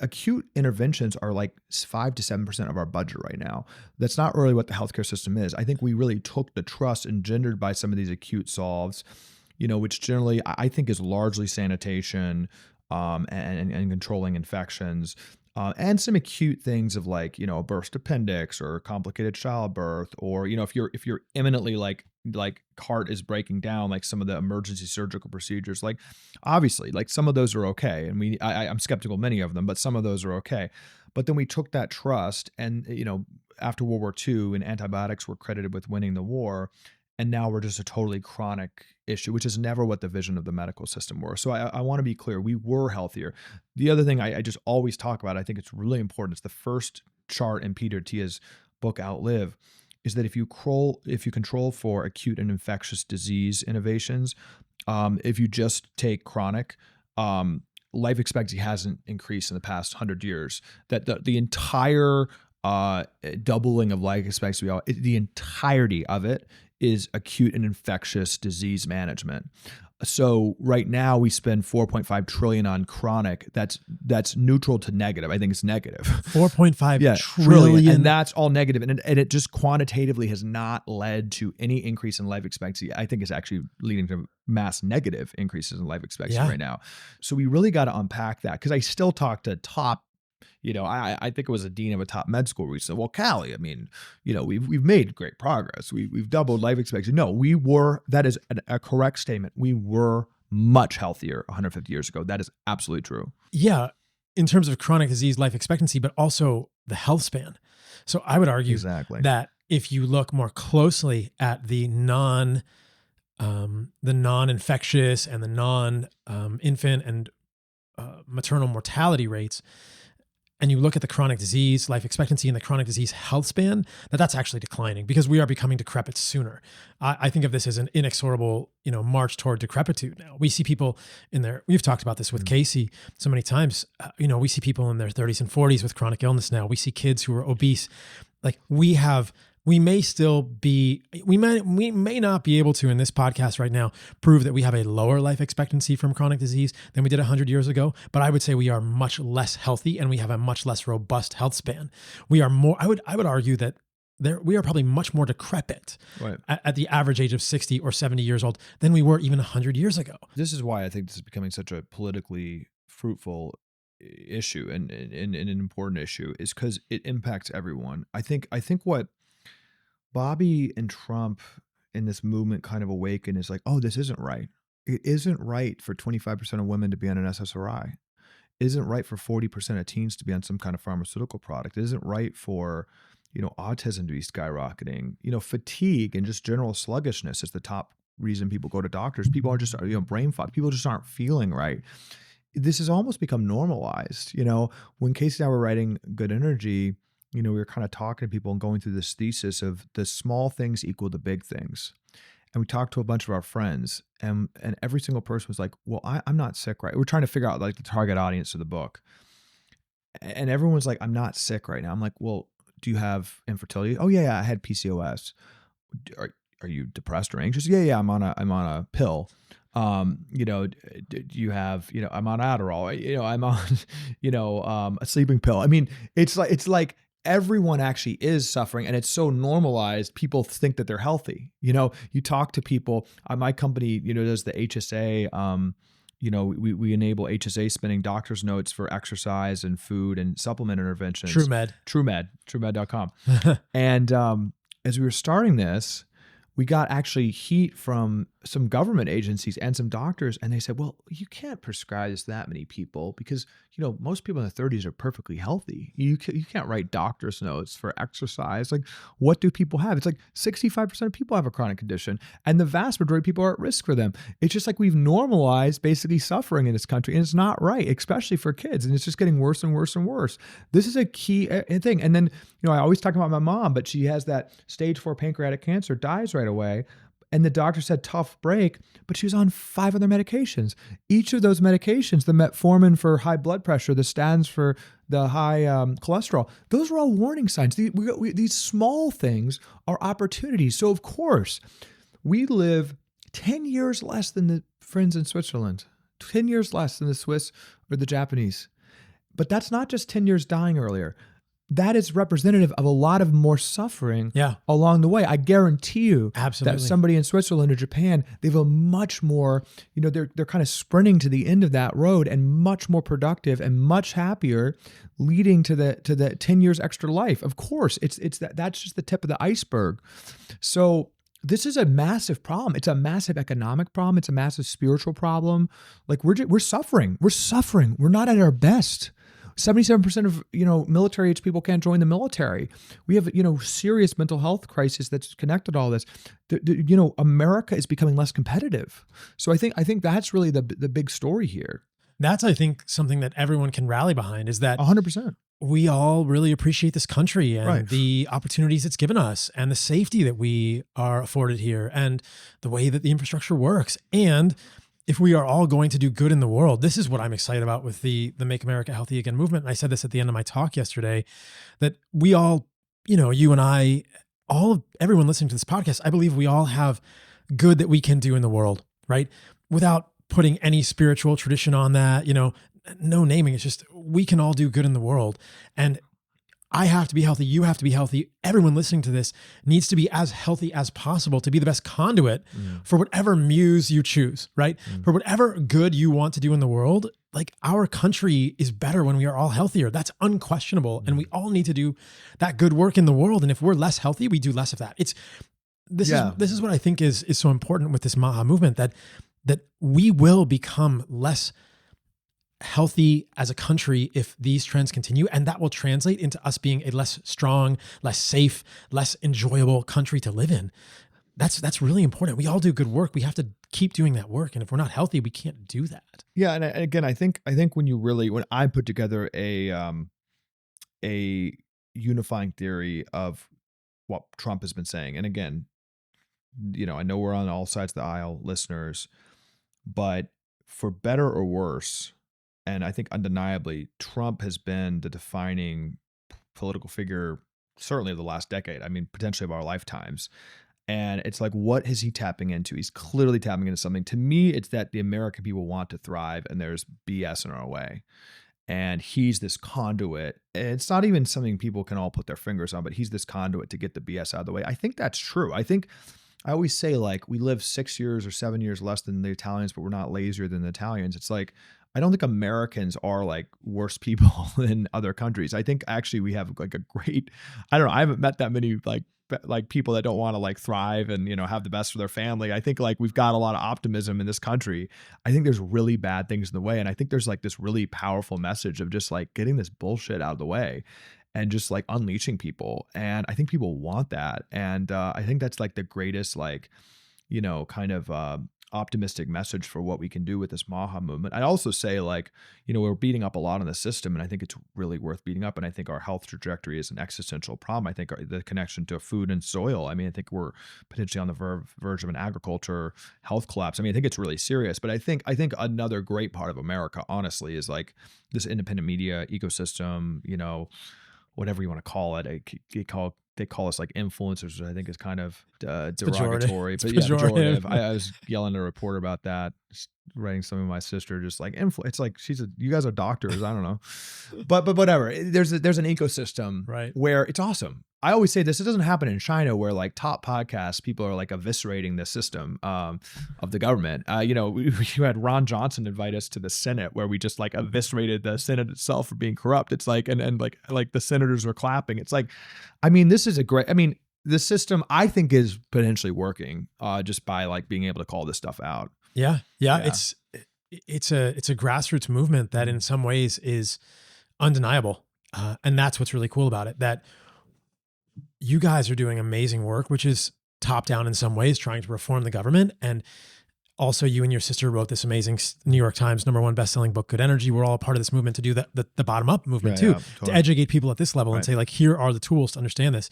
Acute interventions are like 5 to 7% of our budget right now. That's not really what the healthcare system is. I think we really took the trust engendered by some of these acute solves, which generally I think is largely sanitation and controlling infections. And some acute things of like, a burst appendix or complicated childbirth, or, if you're imminently like heart is breaking down, like some of the emergency surgical procedures, like obviously like some of those are okay. And I'm skeptical of many of them, but some of those are okay. But then we took that trust and, after World War II and antibiotics were credited with winning the war. And now we're just a totally chronic issue, which is never what the vision of the medical system were. So I want to be clear, we were healthier. The other thing I just always talk about, I think it's really important, it's the first chart in Peter Attia's book, Outlive, is that if you control for acute and infectious disease innovations, if you just take chronic, life expectancy hasn't increased in the past 100 years. That the entire doubling of life expectancy, the entirety of it is acute and infectious disease management. So right now we spend 4.5 trillion on chronic. That's neutral to negative. I think it's negative. 4.5 trillion. And that's all negative. And it just quantitatively has not led to any increase in life expectancy. I think it's actually leading to mass negative increases in life expectancy right now. So we really got to unpack that, because I still talk to top, I think it was a dean of a top med school where he said, well, Calley, we've made great progress. We've doubled life expectancy. No, that is a correct statement. We were much healthier 150 years ago. That is absolutely true. Yeah. In terms of chronic disease life expectancy, but also the health span. So I would argue that if you look more closely at the non-infectious and the non-infant and maternal mortality rates, and you look at the chronic disease life expectancy and the chronic disease health span, that's actually declining because we are becoming decrepit sooner. I think of this as an inexorable, march toward decrepitude. Now we see people we've talked about this with Casey so many times. We see people in their 30s and 40s with chronic illness now. We see kids who are obese. Like we may not be able to in this podcast right now prove that we have a lower life expectancy from chronic disease than we did 100 years ago, but I would say we are much less healthy and we have a much less robust health span. We are more, I would argue that we are probably much more decrepit at the average age of 60 or 70 years old than we were even 100 years ago. This is why I think this is becoming such a politically fruitful issue and an important issue, is because it impacts everyone. I think what Bobby and Trump in this movement kind of awaken is like, oh, this isn't right. It isn't right for 25% of women to be on an SSRI. It isn't right for 40% of teens to be on some kind of pharmaceutical product. It isn't right for, autism to be skyrocketing. Fatigue and just general sluggishness is the top reason people go to doctors. People are just, brain fog. People just aren't feeling right. This has almost become normalized. When Casey and I were writing Good Energy, we were kind of talking to people and going through this thesis of the small things equal the big things. And we talked to a bunch of our friends and every single person was like, well, I'm not sick, right? We're trying to figure out like the target audience of the book. And everyone's like, I'm not sick right now. I'm like, well, do you have infertility? Oh yeah, I had PCOS. Are you depressed or anxious? Yeah, I'm on a pill. Do you have, I'm on Adderall, I'm on, a sleeping pill. I mean, it's like everyone actually is suffering and it's so normalized. People think that they're healthy. You talk to people, my company, does the HSA, we enable HSA spending doctor's notes for exercise and food and supplement interventions. TrueMed.com. And, as we were starting this, we got actually heat from some government agencies and some doctors. And they said, well, you can't prescribe this to that many people because, most people in their 30s are perfectly healthy. You can't write doctor's notes for exercise. Like, what do people have? It's like 65% of people have a chronic condition and the vast majority of people are at risk for them. It's just like we've normalized basically suffering in this country and it's not right, especially for kids. And it's just getting worse and worse and worse. This is a key thing. And then, I always talk about my mom, but she has that stage 4 pancreatic cancer, dies right away. And the doctor said tough break, but she was on 5 other medications. Each of those medications, the metformin for high blood pressure, the statins for the high cholesterol, those were all warning signs. These small things are opportunities. So of course, we live 10 years less than the friends in Switzerland, 10 years less than the Swiss or the Japanese. But that's not just 10 years dying earlier. That is representative of a lot of more suffering along the way. I guarantee you that somebody in Switzerland or Japan, they have a much more, they're kind of sprinting to the end of that road and much more productive and much happier, leading to the 10 years extra life. Of course, that's just the tip of the iceberg. So this is a massive problem. It's a massive economic problem. It's a massive spiritual problem. Like we're suffering. We're suffering. We're not at our best. 77% of, military age people can't join the military. We have, serious mental health crisis that's connected to all this. America is becoming less competitive. So I think that's really the big story here. That's, I think, something that everyone can rally behind is that 100%. We all really appreciate this country and the opportunities it's given us and the safety that we are afforded here and the way that the infrastructure works. And if we are all going to do good in the world, this is what I'm excited about with the Make America Healthy Again movement. And I said this at the end of my talk yesterday, that we all, you and I, everyone listening to this podcast, I believe we all have good that we can do in the world, right? Without putting any spiritual tradition on that, no naming. It's just, we can all do good in the world. And I have to be healthy. You have to be healthy. Everyone listening to this needs to be as healthy as possible to be the best conduit for whatever muse you choose, right? For whatever good you want to do in the world. Like, our country is better when we are all healthier. That's unquestionable. And we all need to do that good work in the world. And if we're less healthy, we do less of that. This is what I think is so important with this MAHA movement, that we will become less healthy as a country if these trends continue, and that will translate into us being a less strong, less safe, less enjoyable country to live in. That's really important. We all do good work. We have to keep doing that work, and if we're not healthy, we can't do that. Yeah, and again, I think when I put together a a unifying theory of what Trump has been saying. And again, I know we're on all sides of the aisle, listeners, but for better or worse, and I think undeniably, Trump has been the defining political figure, certainly of the last decade. I mean, potentially of our lifetimes. And it's like, what is he tapping into? He's clearly tapping into something. To me, it's that the American people want to thrive and there's BS in our way. And he's this conduit. And it's not even something people can all put their fingers on, but he's this conduit to get the BS out of the way. I think that's true. I always say, like, we live 6 years or 7 years less than the Italians, but we're not lazier than the Italians. It's like, I don't think Americans are like worse people than other countries. I think actually we have like a great, I don't know, I haven't met that many like people that don't want to like thrive and, have the best for their family. I think like we've got a lot of optimism in this country. I think there's really bad things in the way. And I think there's like this really powerful message of just like getting this bullshit out of the way and just like unleashing people. And I think people want that. And I think that's like the greatest, like, kind of optimistic message for what we can do with this MAHA movement. I also say, like, we're beating up a lot on the system, and I think it's really worth beating up. And I think our health trajectory is an existential problem. I think the connection to food and soil, I mean, I think we're potentially on the verge of an agriculture health collapse. I mean, I think it's really serious, but I think another great part of America, honestly, is like this independent media ecosystem, whatever you want to call it. They call us like influencers, which I think is kind of derogatory, but pejorative. I was yelling at a reporter about that, just writing something with my sister, just like it's like you guys are doctors. I don't know, but whatever. There's an ecosystem, right, where it's awesome. I always say this: it doesn't happen in China, where like top podcasts, people are like eviscerating the system of the government. You had Ron Johnson invite us to the Senate, where we just like eviscerated the Senate itself for being corrupt. It's like, and like the senators were clapping. It's like, I mean, this is the system I think is potentially working just by like being able to call this stuff out. Yeah. It's a grassroots movement that in some ways is undeniable. And that's what's really cool about it, that you guys are doing amazing work, which is top down in some ways, trying to reform the government. And also you and your sister wrote this amazing New York Times #1 bestselling book, Good Energy. We're all a part of this movement to do the bottom up movement too, totally. To educate people at this level and say, like, here are the tools to understand this.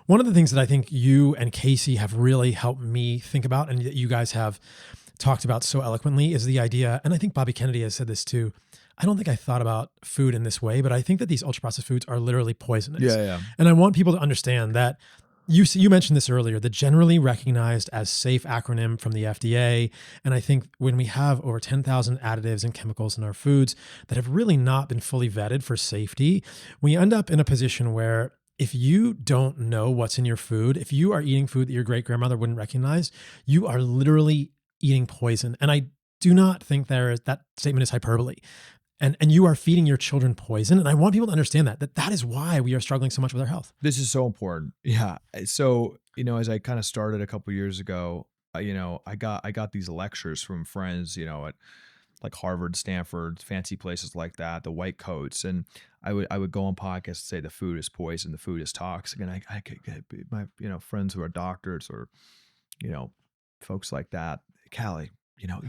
One of the things that I think you and Casey have really helped me think about, and that you guys have talked about so eloquently, is the idea, and I think Bobby Kennedy has said this too, I don't think I thought about food in this way, but I think that these ultra processed foods are literally poisonous. Yeah. And I want people to understand that you mentioned this earlier, the generally recognized as safe acronym from the FDA. And I think when we have over 10,000 additives and chemicals in our foods that have really not been fully vetted for safety, we end up in a position where if you don't know what's in your food, if you are eating food that your great grandmother wouldn't recognize, you are literally eating poison. And I do not think that statement is hyperbole. And you are feeding your children poison. And I want people to understand that is why we are struggling so much with our health. This is so important. Yeah. So, as I kind of started a couple of years ago, I got these lectures from friends, at like Harvard, Stanford, fancy places like that, the white coats. And I would go on podcasts and say the food is poison, the food is toxic. And I could get my, friends who are doctors or, folks like that, Calley,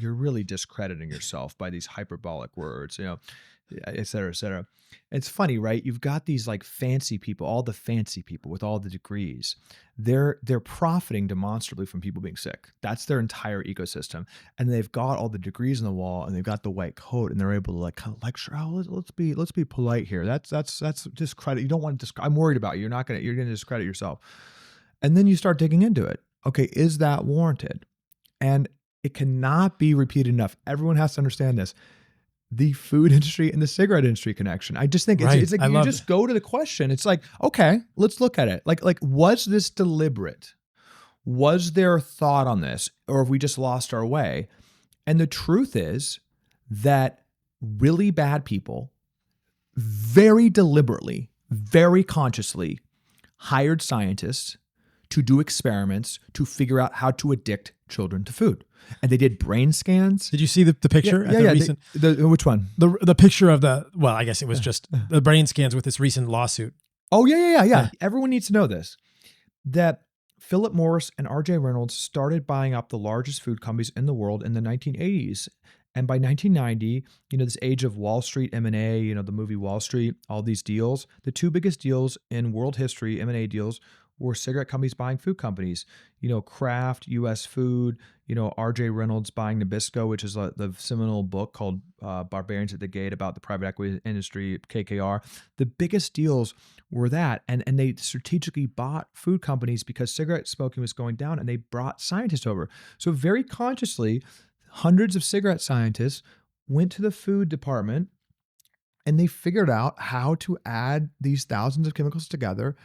you're really discrediting yourself by these hyperbolic words, et cetera, et cetera. It's funny, right? You've got these like fancy people, all the fancy people with all the degrees. They're profiting demonstrably from people being sick. That's their entire ecosystem. And they've got all the degrees on the wall and they've got the white coat and they're able to like kind of lecture, let's be polite here. That's discredit. You don't want to I'm worried about you. You're going to discredit yourself. And then you start digging into it. Okay, is that warranted? And it cannot be repeated enough. Everyone has to understand this. The food industry and the cigarette industry connection. I just think it's like you just go to the question. It's like, okay, let's look at it. Like, was this deliberate? Was there thought on this? Or have we just lost our way? And the truth is that really bad people very deliberately, very consciously hired scientists to do experiments to figure out how to addict children to food. And they did brain scans. Did you see the picture? Which one? The picture of I guess it was just the brain scans with this recent lawsuit. Oh, yeah. Everyone needs to know this, that Philip Morris and R.J. Reynolds started buying up the largest food companies in the world in the 1980s. And by 1990, this age of Wall Street M&A, the movie Wall Street, all these deals, the two biggest deals in world history, M&A deals, were cigarette companies buying food companies. Kraft, U.S. Food, R.J. Reynolds buying Nabisco, which is the seminal book called Barbarians at the Gate about the private equity industry, KKR. The biggest deals were that. And they strategically bought food companies because cigarette smoking was going down, and they brought scientists over. So very consciously, hundreds of cigarette scientists went to the food department and they figured out how to add these thousands of chemicals together.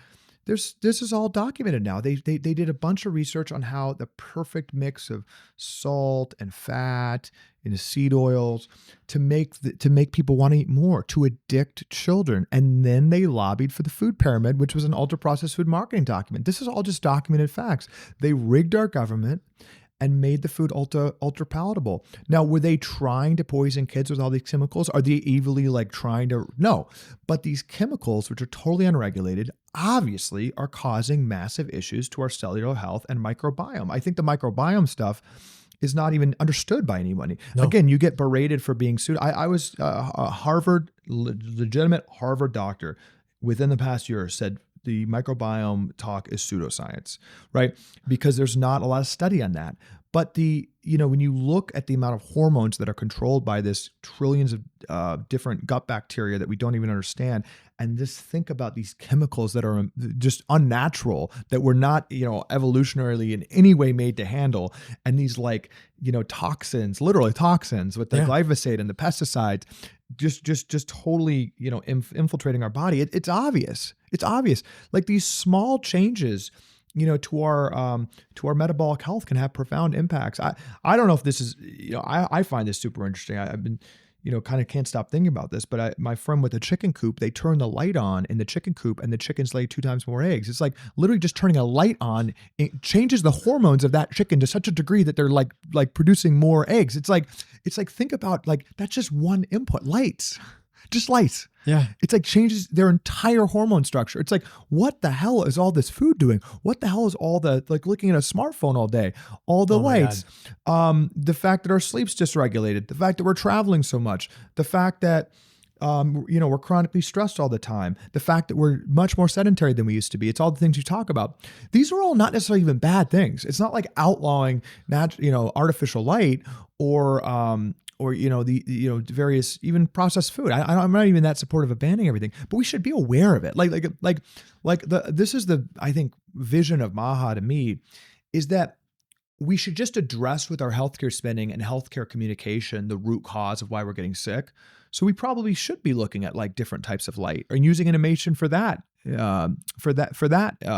This is all documented now. They did a bunch of research on how the perfect mix of salt and fat and seed oils to make people want to eat more, to addict children. And then they lobbied for the food pyramid, which was an ultra processed food marketing document. This is all just documented facts. They rigged our government and made the food ultra palatable. Now, were they trying to poison kids with all these chemicals? Are they evilly trying to? No. But these chemicals, which are totally unregulated, obviously are causing massive issues to our cellular health and microbiome. I think the microbiome stuff is not even understood by anybody. No. Again, you get berated for being sued. I was a legitimate Harvard doctor within the past year said, the microbiome talk is pseudoscience, right? Because there's not a lot of study on that. But when you look at the amount of hormones that are controlled by this trillions of different gut bacteria that we don't even understand, and just think about these chemicals that are just unnatural, that we're not, evolutionarily in any way made to handle, and these toxins, literally toxins with the glyphosate and the pesticides, just totally, infiltrating our body. It's obvious. It's obvious. Like these small changes, to our metabolic health can have profound impacts. I don't know if this is, I find this super interesting. I've been, kind of can't stop thinking about this, but my friend with a chicken coop, they turn the light on in the chicken coop and the chickens lay 2 times more eggs. It's like literally just turning a light on. It changes the hormones of that chicken to such a degree that they're like producing more eggs. It's like, think about that's just one input, lights. Just lights. Yeah. It's changes their entire hormone structure. It's what the hell is all this food doing? What the hell is all the, looking at a smartphone all day? All the lights. The fact that our sleep's dysregulated. The fact that we're traveling so much. The fact that, we're chronically stressed all the time. The fact that we're much more sedentary than we used to be. It's all the things you talk about. These are all not necessarily even bad things. It's not like outlawing artificial light or the various even processed food. I'm not even that supportive of banning everything, but we should be aware of it. This is the, I think, vision of MAHA to me, is that we should just address with our healthcare spending and healthcare communication the root cause of why we're getting sick. So we probably should be looking at different types of light and using animation for that.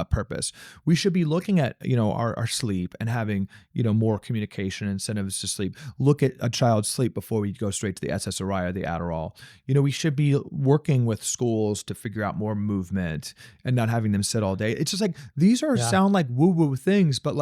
Purpose. We should be looking at, our sleep and having, more communication incentives to sleep. Look at a child's sleep before we go straight to the SSRI or the Adderall. We should be working with schools to figure out more movement and not having them sit all day. It's just these sound like woo-woo things, but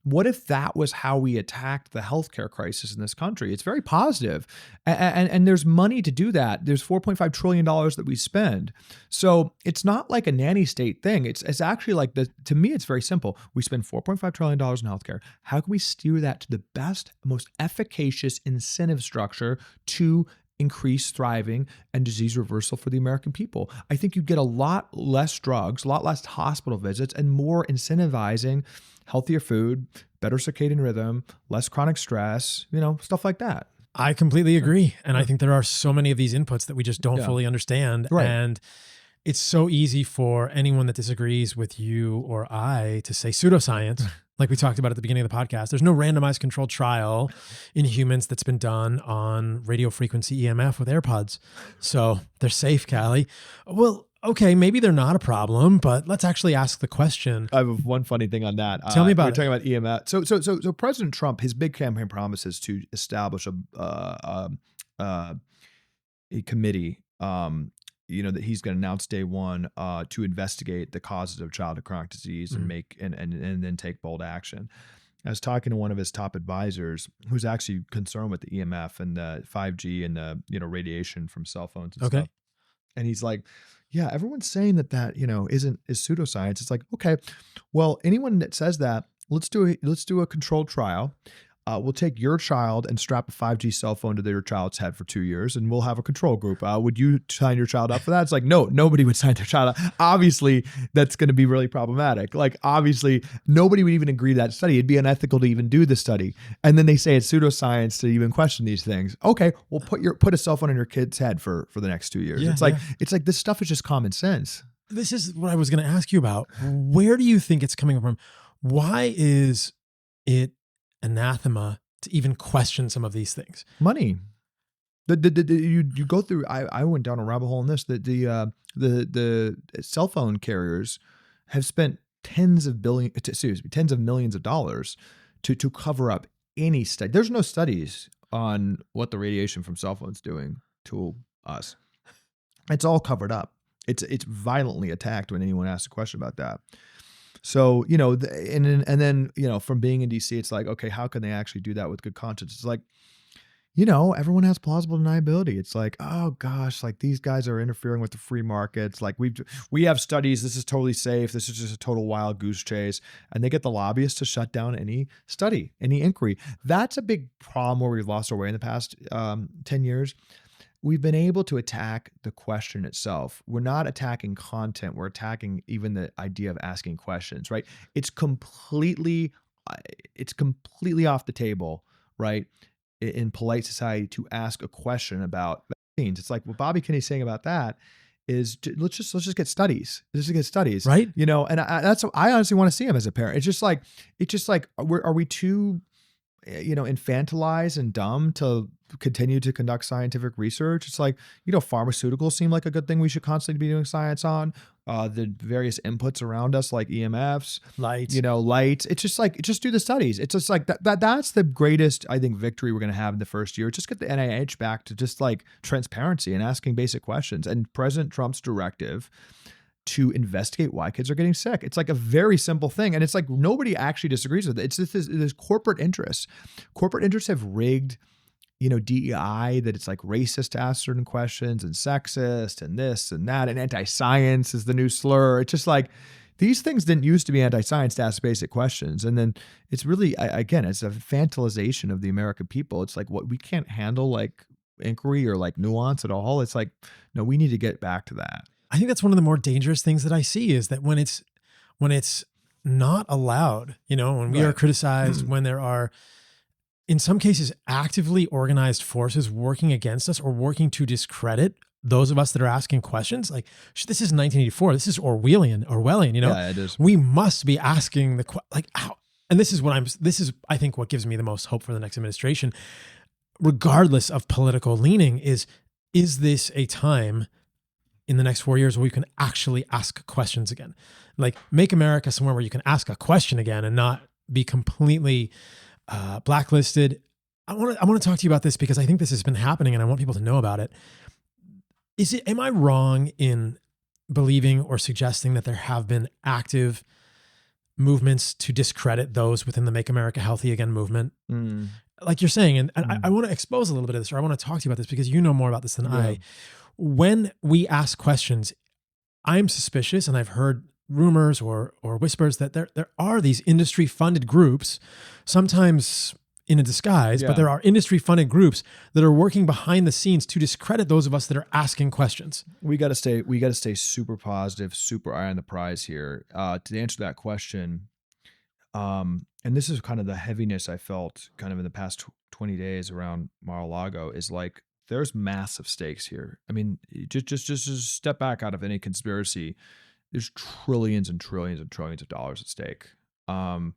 what if that was how we attacked the healthcare crisis in this country? It's very positive. And there's money to do that. There's $4.5 trillion that we spend. So it's not like a nanny state thing. It's actually to me, it's very simple. We spend $4.5 trillion in healthcare. How can we steer that to the best, most efficacious incentive structure to increase thriving and disease reversal for the American people? I think you'd get a lot less drugs, a lot less hospital visits, and more incentivizing healthier food, better circadian rhythm, less chronic stress, stuff like that. I completely agree. And I think there are so many of these inputs that we just don't fully understand. Right. And it's so easy for anyone that disagrees with you or I to say pseudoscience. Like we talked about at the beginning of the podcast, there's no randomized controlled trial in humans that's been done on radio frequency EMF with AirPods. So they're safe, Calley. Well, okay, maybe they're not a problem, but let's actually ask the question. I have one funny thing on that. Tell me about it. We're talking about EMF. So President Trump, his big campaign promise is to establish a committee, that he's going to announce day one to investigate the causes of childhood chronic disease and and then take bold action. I was talking to one of his top advisors who's actually concerned with the EMF and the 5G and the radiation from cell phones and stuff. And he's like, yeah, everyone's saying that is pseudoscience. It's okay, well, anyone that says that, let's do a controlled trial. we'll take your child and strap a 5G cell phone to your child's head for 2 years, and we'll have a control group. Would you sign your child up for that? It's like, no, nobody would sign their child up. Obviously, that's going to be really problematic. Like, obviously, nobody would even agree to that study. It'd be unethical to even do the study. And then they say it's pseudoscience to even question these things. Okay, well, put a cell phone in your kid's head for the next 2 years. Yeah, it's like this stuff is just common sense. This is what I was going to ask you about. Where do you think it's coming from? Why is it anathema to even question some of these things? Money. You go through. I went down a rabbit hole in this. The cell phone carriers have spent tens of millions of dollars to cover up any study. There's no studies on what the radiation from cell phones doing to us. It's all covered up. It's violently attacked when anyone asks a question about that. So, and then, from being in DC, it's like, okay, how can they actually do that with good conscience? It's like, everyone has plausible deniability. It's like, oh gosh, like these guys are interfering with the free markets. Like we have studies. This is totally safe. This is just a total wild goose chase. And they get the lobbyists to shut down any study, any inquiry. That's a big problem where we've lost our way in the past 10 years. We've been able to attack the question itself. We're not attacking content. We're attacking even the idea of asking questions, right? It's completely off the table, right? In polite society to ask a question about vaccines. It's like what Bobby Kinney's saying about that is let's just get studies. Let's just get studies, right? And I honestly want to see him as a parent. It's just like are we too infantilized and dumb to continue to conduct scientific research? It's like, pharmaceuticals seem like a good thing we should constantly be doing science on. The various inputs around us, like EMFs, lights. It's just like, just do the studies. It's just like that's the greatest, I think, victory we're going to have in the first year. Just get the NIH back to just like transparency and asking basic questions. And President Trump's directive to investigate why kids are getting sick. It's like a very simple thing. And it's like nobody actually disagrees with it. It's just this corporate interests. Corporate interests have rigged, DEI, that it's like racist to ask certain questions and sexist and this and that. And anti-science is the new slur. It's just like these things didn't used to be anti-science to ask basic questions. And then it's really, again, it's a infantilization of the American people. It's like what we can't handle like inquiry or like nuance at all. It's like, no, we need to get back to that. I think that's one of the more dangerous things that I see is that when it's not allowed, when we are criticized, when there are, in some cases, actively organized forces working against us or working to discredit those of us that are asking questions. Like, this is 1984. This is Orwellian, Yeah, it is. We must be asking how, and this is I think what gives me the most hope for the next administration, regardless of political leaning, is this a time in the next 4 years where we can actually ask questions again? Like, make America somewhere where you can ask a question again and not be completely blacklisted. I want to talk to you about this because I think this has been happening and I want people to know about it. Am I wrong in believing or suggesting that there have been active movements to discredit those within the Make America Healthy Again movement? Like you're saying, and I want to expose a little bit of this, or I want to talk to you about this because you know more about this than I. When we ask questions, I'm suspicious, and I've heard rumors or whispers that there are these industry-funded groups, sometimes in a disguise, but there are industry-funded groups that are working behind the scenes to discredit those of us that are asking questions. We got to stay super positive, super eye on the prize here. To answer that question, and this is kind of the heaviness I felt kind of in the past 20 days around Mar-a-Lago, is like, there's massive stakes here. I mean, just step back out of any conspiracy. There's trillions and trillions and trillions of dollars at stake. The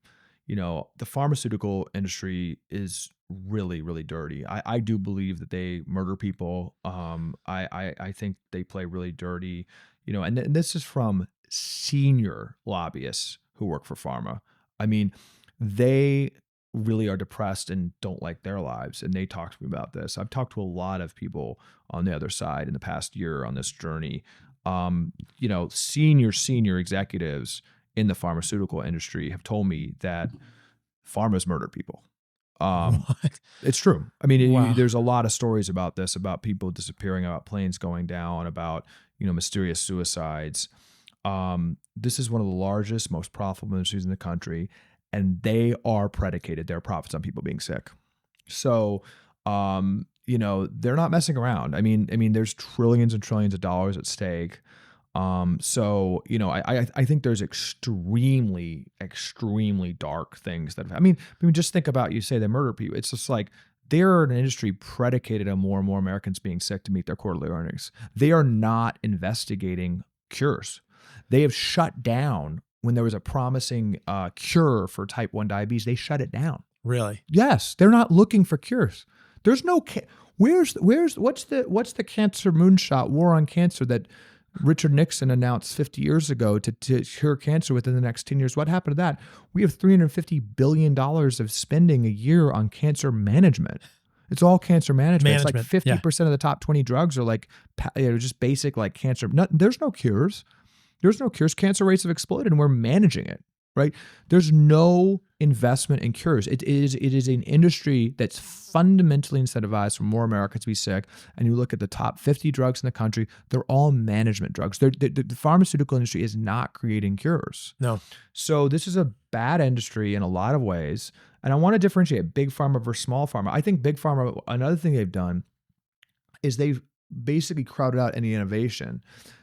pharmaceutical industry is really, really dirty. I do believe that they murder people. I think they play really dirty, and this is from senior lobbyists who work for pharma. I mean, they really are depressed and don't like their lives. And they talk to me about this. I've talked to a lot of people on the other side in the past year on this journey. Senior executives in the pharmaceutical industry have told me that pharma's murdered people. It's true. I mean, there's a lot of stories about this, about people disappearing, about planes going down, about, mysterious suicides. This is one of the largest, most profitable industries in the country. and they are predicated, their profits, on people being sick. So, they're not messing around. I mean, there's trillions and trillions of dollars at stake. I think there's extremely, extremely dark things that just think about, you say they murder people. It's just like, they're an industry predicated on more and more Americans being sick to meet their quarterly earnings. They are not investigating cures. They have shut down when there was a promising cure for type 1 diabetes. They shut it down. Really? Yes, they're not looking for cures. There's no what's the cancer moonshot, war on cancer, that Richard Nixon announced 50 years ago to cure cancer within the next 10 years. What happened to that? We have $350 billion of spending a year on cancer management. It's all cancer management. It's like 50% of the top 20 drugs are like, just basic like cancer. There's no cures. There's no cures. Cancer rates have exploded and we're managing it, right? There's no investment in cures. It is an industry that's fundamentally incentivized for more Americans to be sick. And you look at the top 50 drugs in the country, they're all management drugs. The pharmaceutical industry is not creating cures. No. So this is a bad industry in a lot of ways. And I want to differentiate big pharma versus small pharma. I think big pharma, another thing they've done is they've basically crowded out any innovation.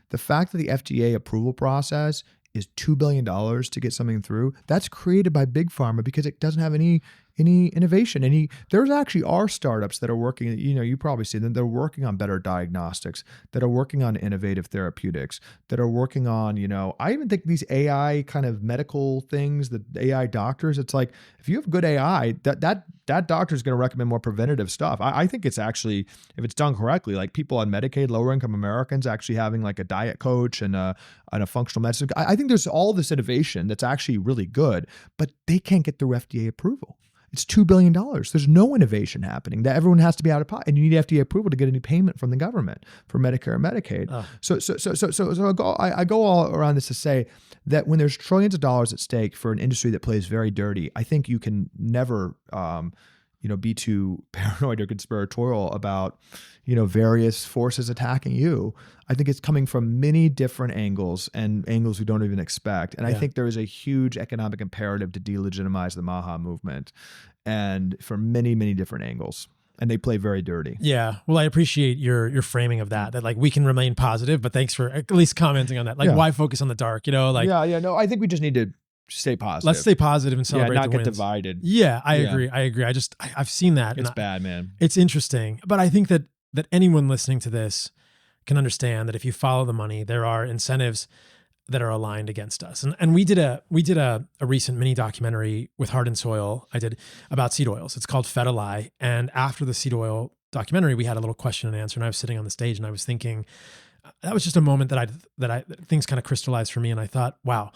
The fact that the FDA approval process is $2 billion to get something through, that's created by big pharma because it doesn't have any innovation. There's actually are startups that are working, you probably see them, they're working on better diagnostics, that are working on innovative therapeutics, that are working on, I even think these AI kind of medical things, the AI doctors, it's like, if you have good AI, that doctor is going to recommend more preventative stuff. I think it's actually, if it's done correctly, like people on Medicaid, lower income Americans actually having like a diet coach and a functional medicine. I think there's all this innovation that's actually really good, but they can't get through FDA approval. It's $2 billion. There's no innovation happening. That everyone has to be out of pocket, and you need FDA approval to get any payment from the government for Medicare and Medicaid. So I go all around this to say that when there's trillions of dollars at stake for an industry that plays very dirty, I think you can never, be too paranoid or conspiratorial about, various forces attacking you. I think it's coming from many different angles and angles we don't even expect. And I think there is a huge economic imperative to delegitimize the MAHA movement, and for many, many different angles. And they play very dirty. Yeah. Well, I appreciate your framing of that like we can remain positive, but thanks for at least commenting on that. Like, why focus on the dark, No, I think we just need to stay positive. Let's stay positive and celebrate not the get wins. Divided. Yeah, I agree. I've seen that. It's bad, man. It's interesting. But I think that anyone listening to this can understand that if you follow the money, there are incentives that are aligned against us. And we did a recent mini documentary with Heart and Soil I did about seed oils. It's called Fed a Lie. And after the seed oil documentary, we had a little question and answer, and I was sitting on the stage and I was thinking, that was just a moment that things kind of crystallized for me. And I thought, wow,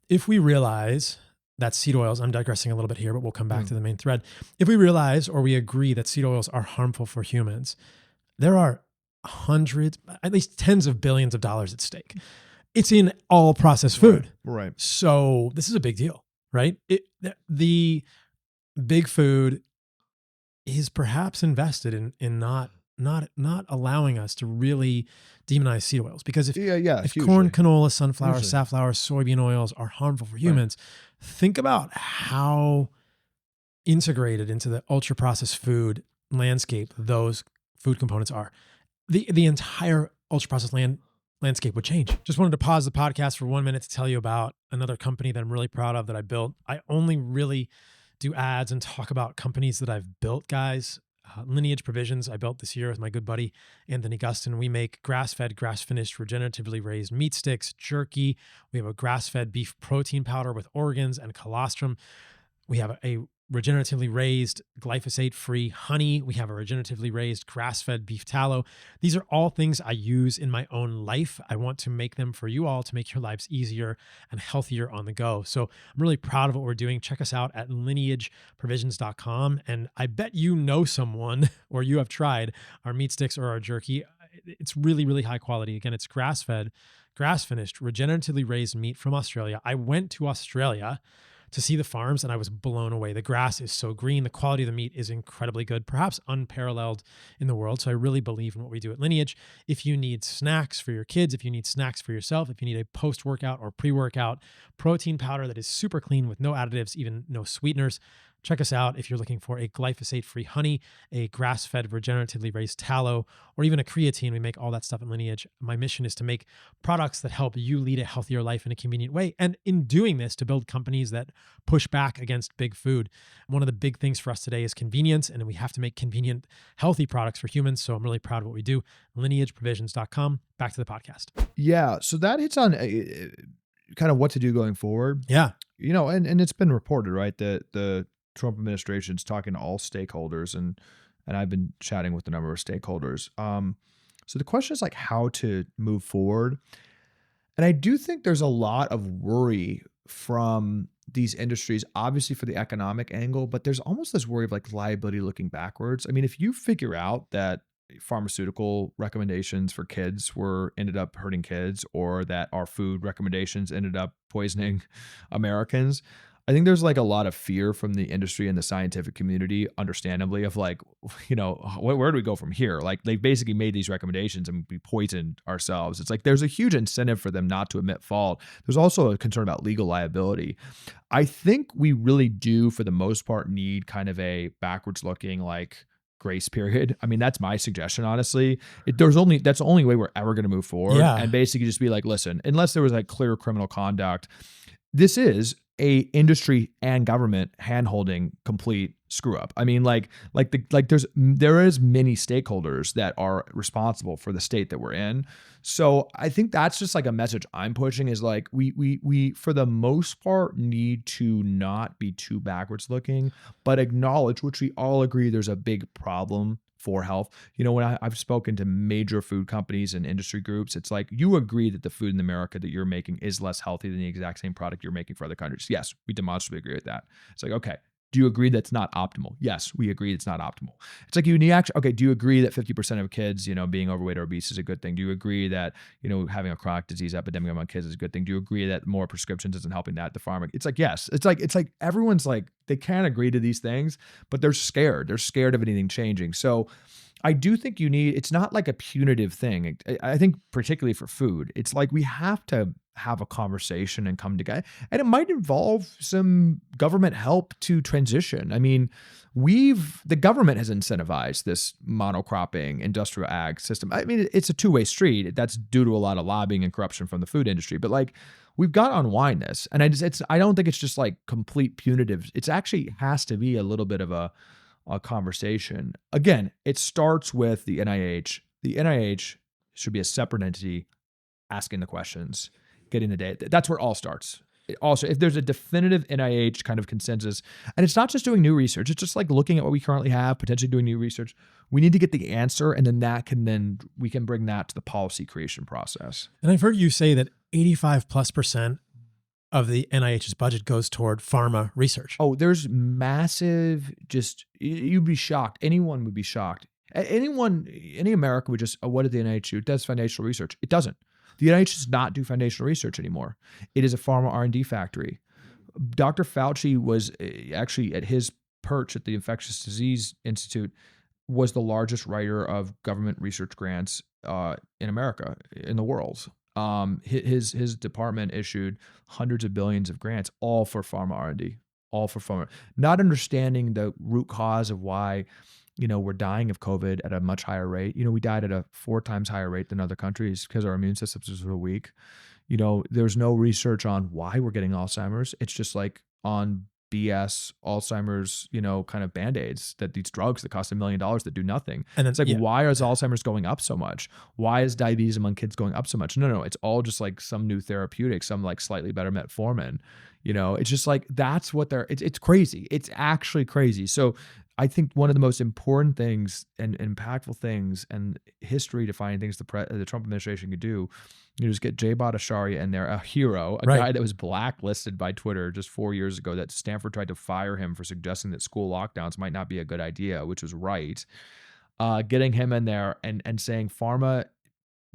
if we realize that seed oils, I'm digressing a little bit here, but we'll come back to the main thread. If we realize, or we agree that seed oils are harmful for humans, there are hundreds, at least tens of billions of dollars at stake. It's in all processed food. Right. So this is a big deal, right? The big food is perhaps invested in not allowing us to really demonize seed oils, because if corn, canola, sunflower, safflower, soybean oils are harmful for humans, think about how integrated into the ultra processed food landscape those food components are. The entire ultra processed landscape would change. Just wanted to pause the podcast for 1 minute to tell you about another company that I'm really proud of that I built. I only really do ads and talk about companies that I've built, guys. Lineage Provisions, I built this year with my good buddy, Anthony Gustin. We make grass-fed, grass-finished, regeneratively raised meat sticks, jerky. We have a grass-fed beef protein powder with organs and colostrum. We have a regeneratively raised glyphosate-free honey. We have a regeneratively raised grass-fed beef tallow. These are all things I use in my own life. I want to make them for you all to make your lives easier and healthier on the go. So I'm really proud of what we're doing. Check us out at lineageprovisions.com. And I bet you know someone, or you have tried our meat sticks or our jerky. It's really, really high quality. Again, it's grass-fed, grass-finished, regeneratively raised meat from Australia. I went to Australia to see the farms, and I was blown away. The grass is so green. The quality of the meat is incredibly good, perhaps unparalleled in the world. So I really believe in what we do at Lineage. If you need snacks for your kids, if you need snacks for yourself, if you need a post-workout or pre-workout protein powder that is super clean with no additives, even no sweeteners, check us out. If you're looking for a glyphosate-free honey, a grass-fed regeneratively raised tallow, or even a creatine, we make all that stuff at Lineage. My mission is to make products that help you lead a healthier life in a convenient way. And in doing this, to build companies that push back against big food. One of the big things for us today is convenience, and we have to make convenient, healthy products for humans. So I'm really proud of what we do. LineageProvisions.com. Back to the podcast. Yeah. So that hits on kind of what to do going forward. Yeah. And it's been reported, right, that the Trump administration is talking to all stakeholders, and I've been chatting with a number of stakeholders. So the question is like how to move forward. And I do think there's a lot of worry from these industries, obviously for the economic angle, but there's almost this worry of like liability looking backwards. I mean, if you figure out that pharmaceutical recommendations for kids ended up hurting kids, or that our food recommendations ended up poisoning Americans, I think there's like a lot of fear from the industry and the scientific community, understandably, of like, where do we go from here? Like they basically made these recommendations and we poisoned ourselves. It's like there's a huge incentive for them not to admit fault. There's also a concern about legal liability. I think we really do, for the most part, need kind of a backwards looking like grace period. I mean, that's my suggestion, honestly. That's the only way we're ever going to move forward. Yeah. And basically just be like, listen, unless there was like clear criminal conduct, this is a industry and government handholding complete screw up. I mean, there is many stakeholders that are responsible for the state that we're in. So I think that's just like a message I'm pushing, is like we for the most part need to not be too backwards looking, but acknowledge, which we all agree, there's a big problem for health. When I've spoken to major food companies and industry groups, it's like, you agree that the food in America that you're making is less healthy than the exact same product you're making for other countries. Yes, we demonstrably agree with that. It's like, okay, do you agree that's not optimal? Yes, we agree it's not optimal. It's like, do you agree that 50% of kids, being overweight or obese is a good thing? Do you agree that, having a chronic disease epidemic among kids is a good thing? Do you agree that more prescriptions isn't helping that? The pharma? It's like, yes. It's like everyone's like, they can't agree to these things, but they're scared. They're scared of anything changing. So I do think it's not like a punitive thing. I think particularly for food, it's like we have to have a conversation and come together. And it might involve some government help to transition. I mean, the government has incentivized this monocropping industrial ag system. I mean, it's a two-way street. That's due to a lot of lobbying and corruption from the food industry. But like, we've got to unwind this. And I don't think it's just like complete punitive. It's actually has to be a little bit of a conversation. Again, it starts with the NIH. The NIH should be a separate entity asking the questions, getting the data. That's where it all starts. Also, if there's a definitive NIH kind of consensus, and it's not just doing new research, it's just like looking at what we currently have, potentially doing new research. We need to get the answer, and then we can bring that to the policy creation process. And I've heard you say that 85+% of the NIH's budget goes toward pharma research. Oh, there's massive, you'd be shocked. Anyone would be shocked. Any American would just, what did the NIH do? It does foundational research. It doesn't. The NIH does not do foundational research anymore. It is a pharma R&D factory. Dr. Fauci was actually at his perch at the Infectious Disease Institute, was the largest writer of government research grants in America, in the world. His department issued hundreds of billions of grants, all for pharma R&D, all for pharma. Not understanding the root cause of why, we're dying of COVID at a much higher rate. We died at a 4 times higher rate than other countries because our immune systems are so weak. There's no research on why we're getting Alzheimer's. It's just like on BS Alzheimer's, kind of Band-Aids, that these drugs that cost $1 million that do nothing. And it's like, why is Alzheimer's going up so much? Why is diabetes among kids going up so much? No, it's all just like some new therapeutic, some like slightly better metformin. It's just like, that's what it's crazy. It's actually crazy. So I think one of the most important things and impactful things and history defining things the Trump administration could do, just get Jay Bhattacharya in there, a hero, a guy that was blacklisted by Twitter just 4 years ago, that Stanford tried to fire him for suggesting that school lockdowns might not be a good idea, which was right. Getting him in there and saying pharma,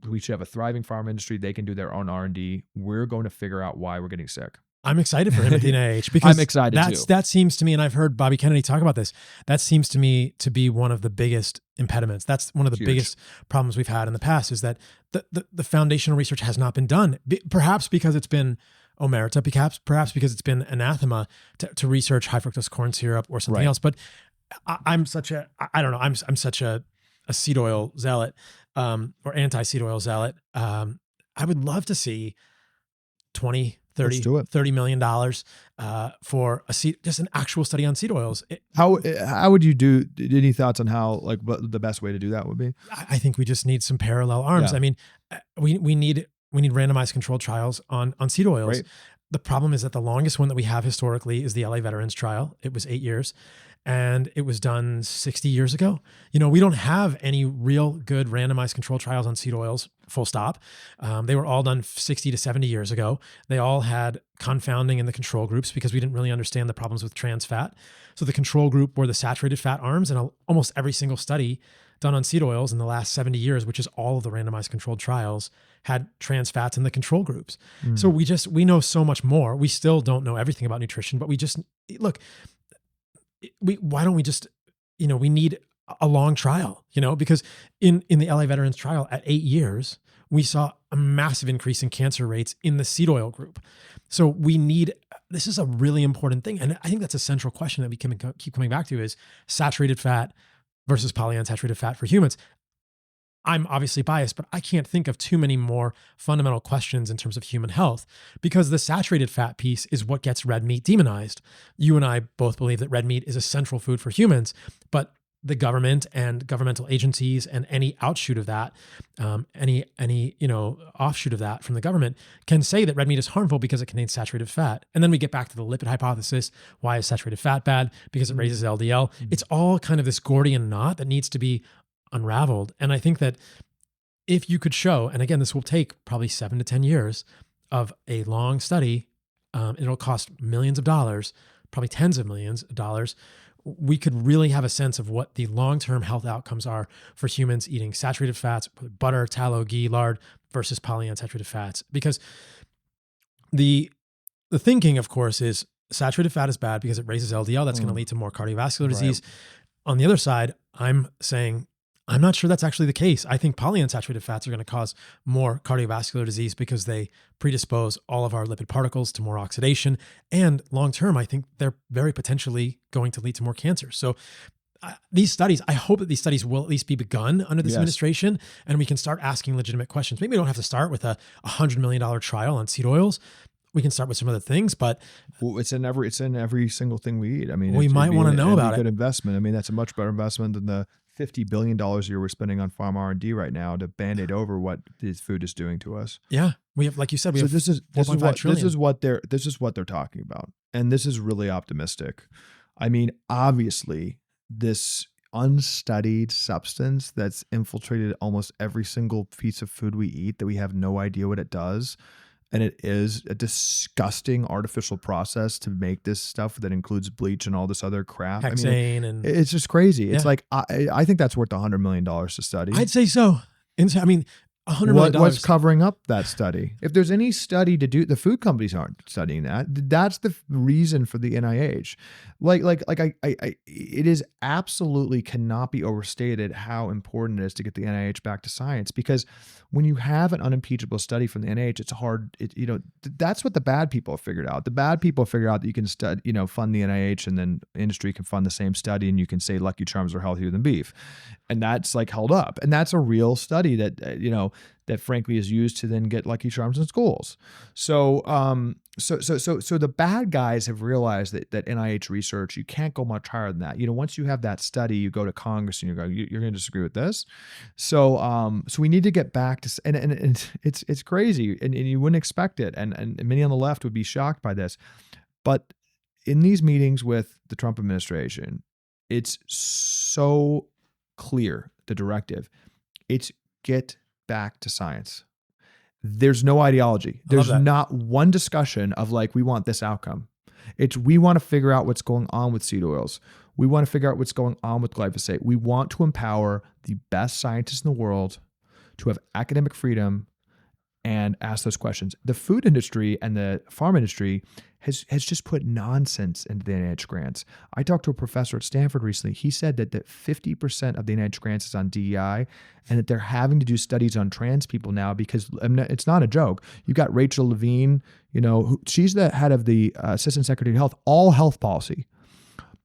we should have a thriving pharma industry. They can do their own R&D. We're going to figure out why we're getting sick. I'm excited for him at the NIH because I'm excited too. That seems to me, and I've heard Bobby Kennedy talk about this, that seems to me to be one of the biggest impediments. That's one of the biggest problems we've had in the past, is that the foundational research has not been done. Perhaps because it's been omerta, perhaps because it's been anathema to research high fructose corn syrup or something else. But I'm such a seed oil zealot, or anti-seed oil zealot. I would love to see $30 million for just an actual study on seed oils. How would you do? Any thoughts on how, like, what the best way to do that would be? I think we just need some parallel arms. Yeah. I mean, we need randomized controlled trials on seed oils. Right. The problem is that the longest one that we have historically is the LA Veterans Trial. It was 8 years. And it was done 60 years ago. We don't have any real good randomized controlled trials on seed oils, full stop. They were all done 60 to 70 years ago. They all had confounding in the control groups because we didn't really understand the problems with trans fat. So the control group were the saturated fat arms, and almost every single study done on seed oils in the last 70 years, which is all of the randomized controlled trials, had trans fats in the control groups. So we know so much more. We still don't know everything about nutrition, but why don't we just, we need a long trial, because in the LA Veterans Trial at 8 years, we saw a massive increase in cancer rates in the seed oil group. So this is a really important thing. And I think that's a central question that we keep coming back to, is saturated fat versus polyunsaturated fat for humans. I'm obviously biased, but I can't think of too many more fundamental questions in terms of human health, because the saturated fat piece is what gets red meat demonized. You and I both believe that red meat is a central food for humans, but the government and governmental agencies and any outshoot of that, any offshoot of that from the government, can say that red meat is harmful because it contains saturated fat. And then we get back to the lipid hypothesis. Why is saturated fat bad? Because it raises LDL. It's all kind of this Gordian knot that needs to be unraveled. And I think that if you could show, and again, this will take probably 7 to 10 years of a long study, it'll cost millions of dollars, probably tens of millions of dollars, we could really have a sense of what the long-term health outcomes are for humans eating saturated fats, butter, tallow, ghee, lard, versus polyunsaturated fats. Because the thinking, of course, is saturated fat is bad because it raises LDL. That's going to lead to more cardiovascular disease. On the other side, I'm saying, I'm not sure that's actually the case. I think polyunsaturated fats are going to cause more cardiovascular disease because they predispose all of our lipid particles to more oxidation. And long-term, I think they're very potentially going to lead to more cancer. So these studies, I hope that these studies will at least be begun under this administration, and we can start asking legitimate questions. Maybe we don't have to start with a $100 million trial on seed oils. We can start with some other things, but it's in every single thing we eat. I mean, we might want to know about it. Good investment. I mean, that's a much better investment than the $50 billion a year we're spending on farm R&D right now to band-aid over what this food is doing to us. Yeah, we have, like you said, this is what they're talking about, and this is really optimistic. I mean, obviously, this unstudied substance that's infiltrated almost every single piece of food we eat that we have no idea what it does. And it is a disgusting artificial process to make this stuff that includes bleach and all this other crap. Hexane, and it's just crazy. It's like, I think that's worth $100 million to study. I'd say so. I mean, $100 million. What's covering up that study? If there's any study to do, the food companies aren't studying that. That's the reason for the NIH. It is absolutely cannot be overstated how important it is to get the NIH back to science, because when you have an unimpeachable study from the NIH, it's hard. That's what the bad people have figured out. The bad people figure out that you can fund the NIH, and then industry can fund the same study, and you can say Lucky Charms are healthier than beef, and that's like held up. And that's a real study that that frankly is used to then get Lucky Charms in schools. So the bad guys have realized that NIH research, you can't go much higher than that. Once you have that study, you go to Congress and you're going to disagree with this. So we need to get back to, and it's crazy, and you wouldn't expect it. And many on the left would be shocked by this, but in these meetings with the Trump administration, it's so clear, the directive, it's get back to science. There's no ideology. There's not one discussion of we want this outcome. It's we want to figure out what's going on with seed oils. We want to figure out what's going on with glyphosate. We want to empower the best scientists in the world to have academic freedom and ask those questions. The food industry and the farm industry has just put nonsense into the NIH grants. I talked to a professor at Stanford recently. He said that 50% of the NIH grants is on DEI, and that they're having to do studies on trans people now because it's not a joke. You've got Rachel Levine, she's the head of the Assistant Secretary of Health, all health policy.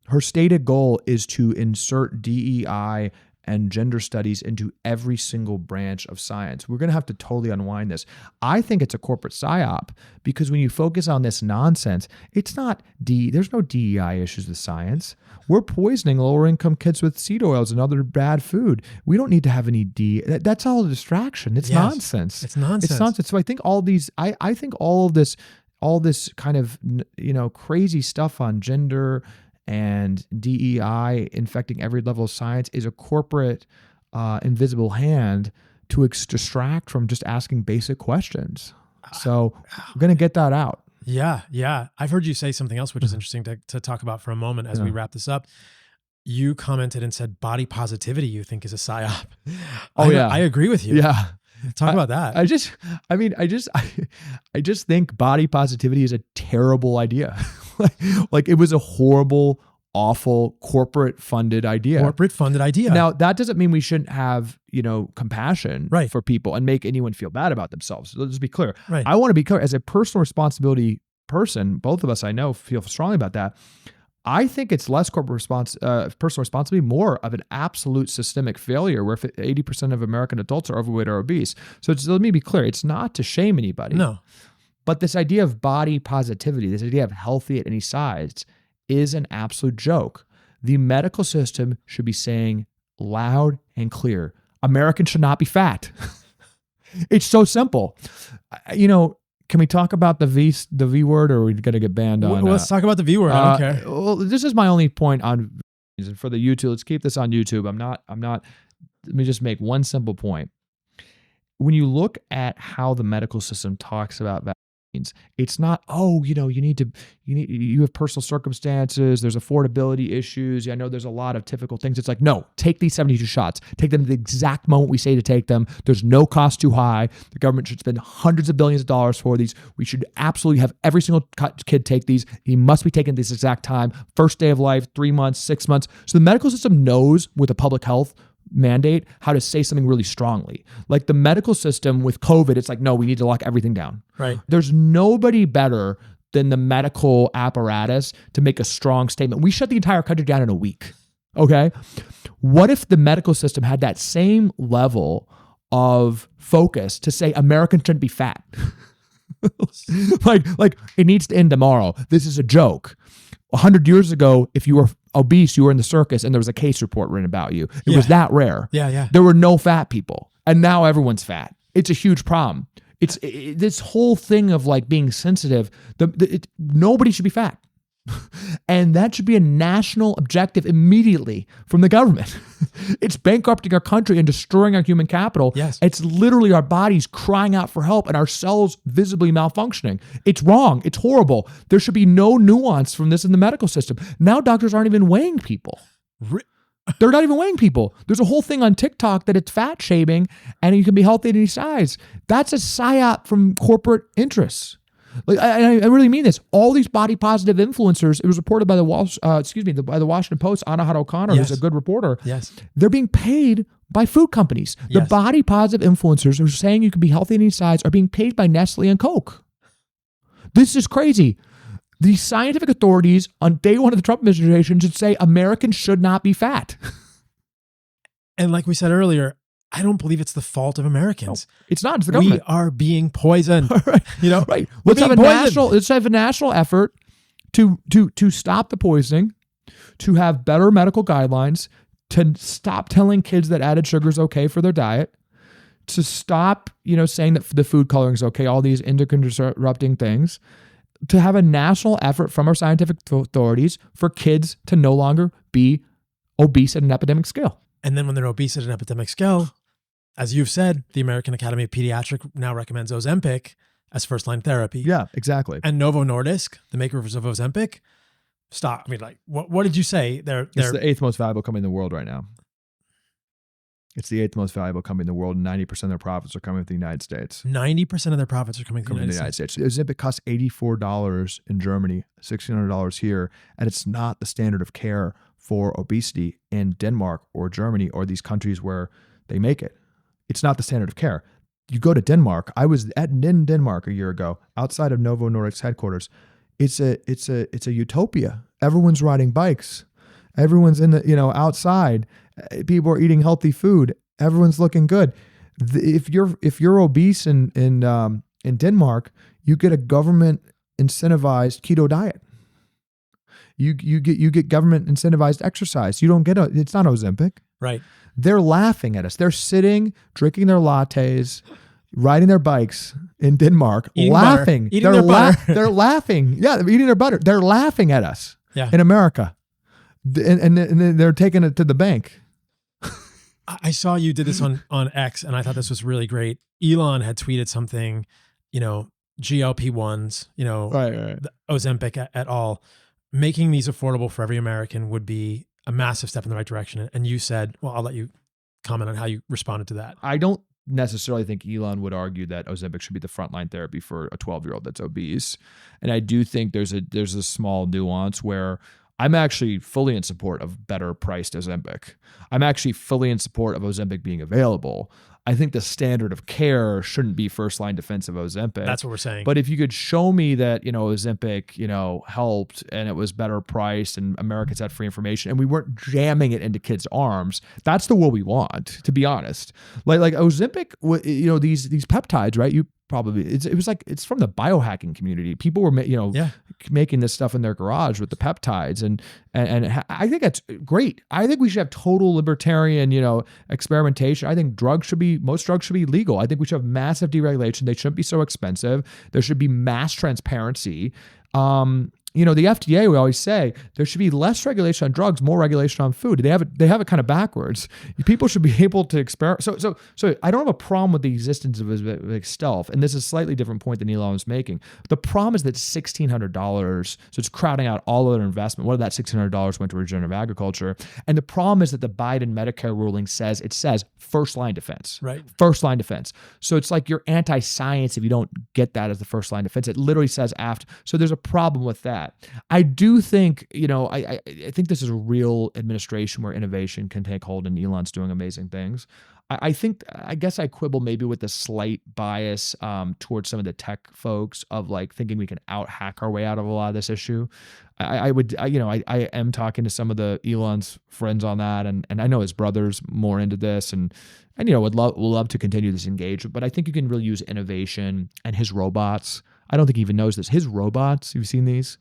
Her stated goal is to insert DEI and gender studies into every single branch of science. We're going to have to totally unwind this. I think it's a corporate psyop because when you focus on this nonsense, it's not there's no DEI issues with science. We're poisoning lower income kids with seed oils and other bad food. We don't need to have any that's all a distraction. It's nonsense. It's nonsense. It's nonsense. So I think I think all this kind of, crazy stuff on gender and DEI infecting every level of science is a corporate invisible hand to distract from just asking basic questions. So we're going to get that out. Yeah. I've heard you say something else, which is interesting to talk about for a moment as we wrap this up. You commented and said body positivity you think is a psyop. I agree with you. Yeah. Talk about that. I just think body positivity is a terrible idea. Like it was a horrible, awful corporate funded idea. Now that doesn't mean we shouldn't have, compassion for people and make anyone feel bad about themselves. Let's be clear. Right. I want to be clear as a personal responsibility person. Both of us I know feel strongly about that. I think it's less personal responsibility, more of an absolute systemic failure where 80% of American adults are overweight or obese. So let me be clear. It's not to shame anybody. No. But this idea of body positivity, this idea of healthy at any size is an absolute joke. The medical system should be saying loud and clear, Americans should not be fat. It's so simple. Can we talk about the V word, or are we going to get banned on? Let's talk about the V word. I don't care. Well, this is my only point on for the YouTube. Let's keep this on YouTube. I'm not. Let me just make one simple point. When you look at how the medical system talks about vaccines, it's not, you have personal circumstances, there's affordability issues. I know there's a lot of typical things. It's like, no, take these 72 shots. Take them at the exact moment we say to take them. There's no cost too high. The government should spend hundreds of billions of dollars for these. We should absolutely have every single kid take these. He must be taken at this exact time. First day of life, 3 months, 6 months. So the medical system knows with a public health mandate how to say something really strongly. Like the medical system with COVID, it's like, no, we need to lock everything down. Right. There's nobody better than the medical apparatus to make a strong statement. We shut the entire country down in a week. Okay. What if the medical system had that same level of focus to say Americans shouldn't be fat? like it needs to end tomorrow. This is a joke. 100 years ago, if you were obese, you were in the circus and there was a case report written about you. It was that rare. Yeah. There were no fat people. And now everyone's fat. It's a huge problem. It's this whole thing of like being sensitive. Nobody should be fat. And that should be a national objective immediately from the government. It's bankrupting our country and destroying our human capital. Yes. It's literally our bodies crying out for help and our cells visibly malfunctioning. It's wrong. It's horrible. There should be no nuance from this in the medical system. Now doctors aren't even weighing people. They're not even weighing people. There's a whole thing on TikTok that it's fat shaming and you can be healthy at any size. That's a psyop from corporate interests. Like I really mean this. All these body positive influencers, it was reported by the Washington Post, Anahad O'Connor, who's a good reporter. Yes. They're being paid by food companies. The body positive influencers who are saying you can be healthy at any size are being paid by Nestle and Coke. This is crazy. The scientific authorities on day one of the Trump administration should say Americans should not be fat. And like we said earlier, I don't believe it's the fault of Americans. No, it's not. It's the government. We are being poisoned. Right. Right. Let's have a national effort to stop the poisoning, to have better medical guidelines, to stop telling kids that added sugar is okay for their diet, to stop, saying that the food coloring is okay, all these endocrine disrupting things, to have a national effort from our scientific authorities for kids to no longer be obese at an epidemic scale. And then when they're obese at an epidemic scale, as you've said, the American Academy of Pediatrics now recommends Ozempic as first-line therapy. Yeah, exactly. And Novo Nordisk, the makers of Ozempic, stop. I mean, like, what did you say? It's the 8th most valuable company in the world right now. It's the 8th most valuable company in the world, and 90% of their profits are coming from the United States. 90% of their profits are coming from the United States. Ozempic costs $84 in Germany, $1,600 here, and it's not the standard of care for obesity in Denmark or Germany or these countries where they make it. It's not the standard of care. You go to Denmark. I was in Denmark a year ago, outside of Novo Nordisk's headquarters. It's a utopia. Everyone's riding bikes. Everyone's in the outside. People are eating healthy food. Everyone's looking good. If you're obese in Denmark, you get a government incentivized keto diet. You get government incentivized exercise. You don't get it's not Ozempic. Right. They're laughing at us. They're sitting, drinking their lattes, riding their bikes in Denmark, eating laughing. Butter. Eating their butter. They're laughing. Yeah, they're eating their butter. They're laughing at us in America. And they're taking it to the bank. I saw you did this on X, and I thought this was really great. Elon had tweeted something, GLP-1s, right. Ozempic et al. Making these affordable for every American would be a massive step in the right direction. And you said, well, I'll let you comment on how you responded to that. I don't necessarily think Elon would argue that Ozempic should be the frontline therapy for a 12-year-old that's obese. And I do think there's a small nuance where I'm actually fully in support of better priced Ozempic. I'm actually fully in support of Ozempic being available. I think the standard of care shouldn't be first line defense of Ozempic. That's what we're saying. But if you could show me that, Ozempic, helped and it was better priced and Americans had free information and we weren't jamming it into kids' arms, that's the world we want, to be honest. Like Ozempic, these peptides, right? It's from the biohacking community. People were, making this stuff in their garage with the peptides, and I think that's great. I think we should have total libertarian, experimentation. I think most drugs should be legal. I think we should have massive deregulation. They shouldn't be so expensive. There should be mass transparency. The FDA, we always say there should be less regulation on drugs, more regulation on food. They have it kind of backwards. People should be able to experiment. So I don't have a problem with the existence of Ozempic stealth, and this is a slightly different point than Elon was making. The problem is that $1,600, so it's crowding out all other investment. What if that $1,600 went to regenerative agriculture? And the problem is that the Biden Medicare ruling says first line defense. Right. First line defense. So it's like you're anti-science if you don't get that as the first line defense. It literally says after. So there's a problem with that. I do think, I think this is a real administration where innovation can take hold, and Elon's doing amazing things. I guess I quibble maybe with a slight bias towards some of the tech folks of like thinking we can out-hack our way out of a lot of this issue. I am talking to some of the Elon's friends on that, and I know his brother's more into this, and would love to continue this engagement. But I think you can really use innovation and his robots. I don't think he even knows this. His robots, you've seen these?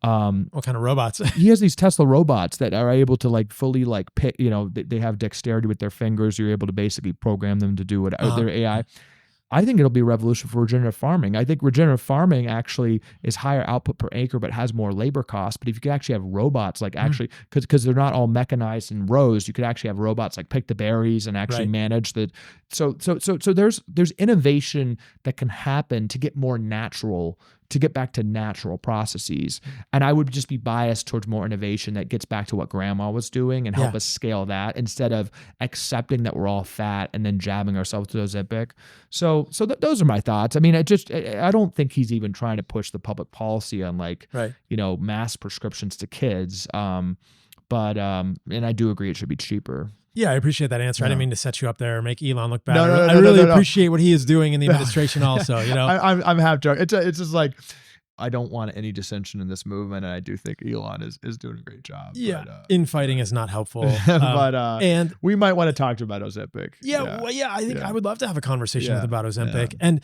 What kind of robots? He has these Tesla robots that are able to like fully like pick, they have dexterity with their fingers. You're able to basically program them to do what their AI. I think it'll be a revolution for regenerative farming. I think regenerative farming actually is higher output per acre, but has more labor costs. But if you could actually have robots, like actually, because they're not all mechanized in rows, you could actually have robots like pick the berries and actually manage the. So there's innovation that can happen to get more natural, to get back to natural processes. And I would just be biased towards more innovation that gets back to what grandma was doing and help us scale that instead of accepting that we're all fat and then jabbing ourselves to Ozempic. So those are my thoughts. I mean, I don't think he's even trying to push the public policy on mass prescriptions to kids. But I do agree it should be cheaper. Yeah, I appreciate that answer. I didn't mean to set you up there or make Elon look bad. I really appreciate what he is doing in the administration also, I'm half joking. It's just like, I don't want any dissension in this movement, and I do think Elon is doing a great job. Yeah, infighting is not helpful. And we might want to talk to him about Ozempic. I think I would love to have a conversation with about Ozempic. And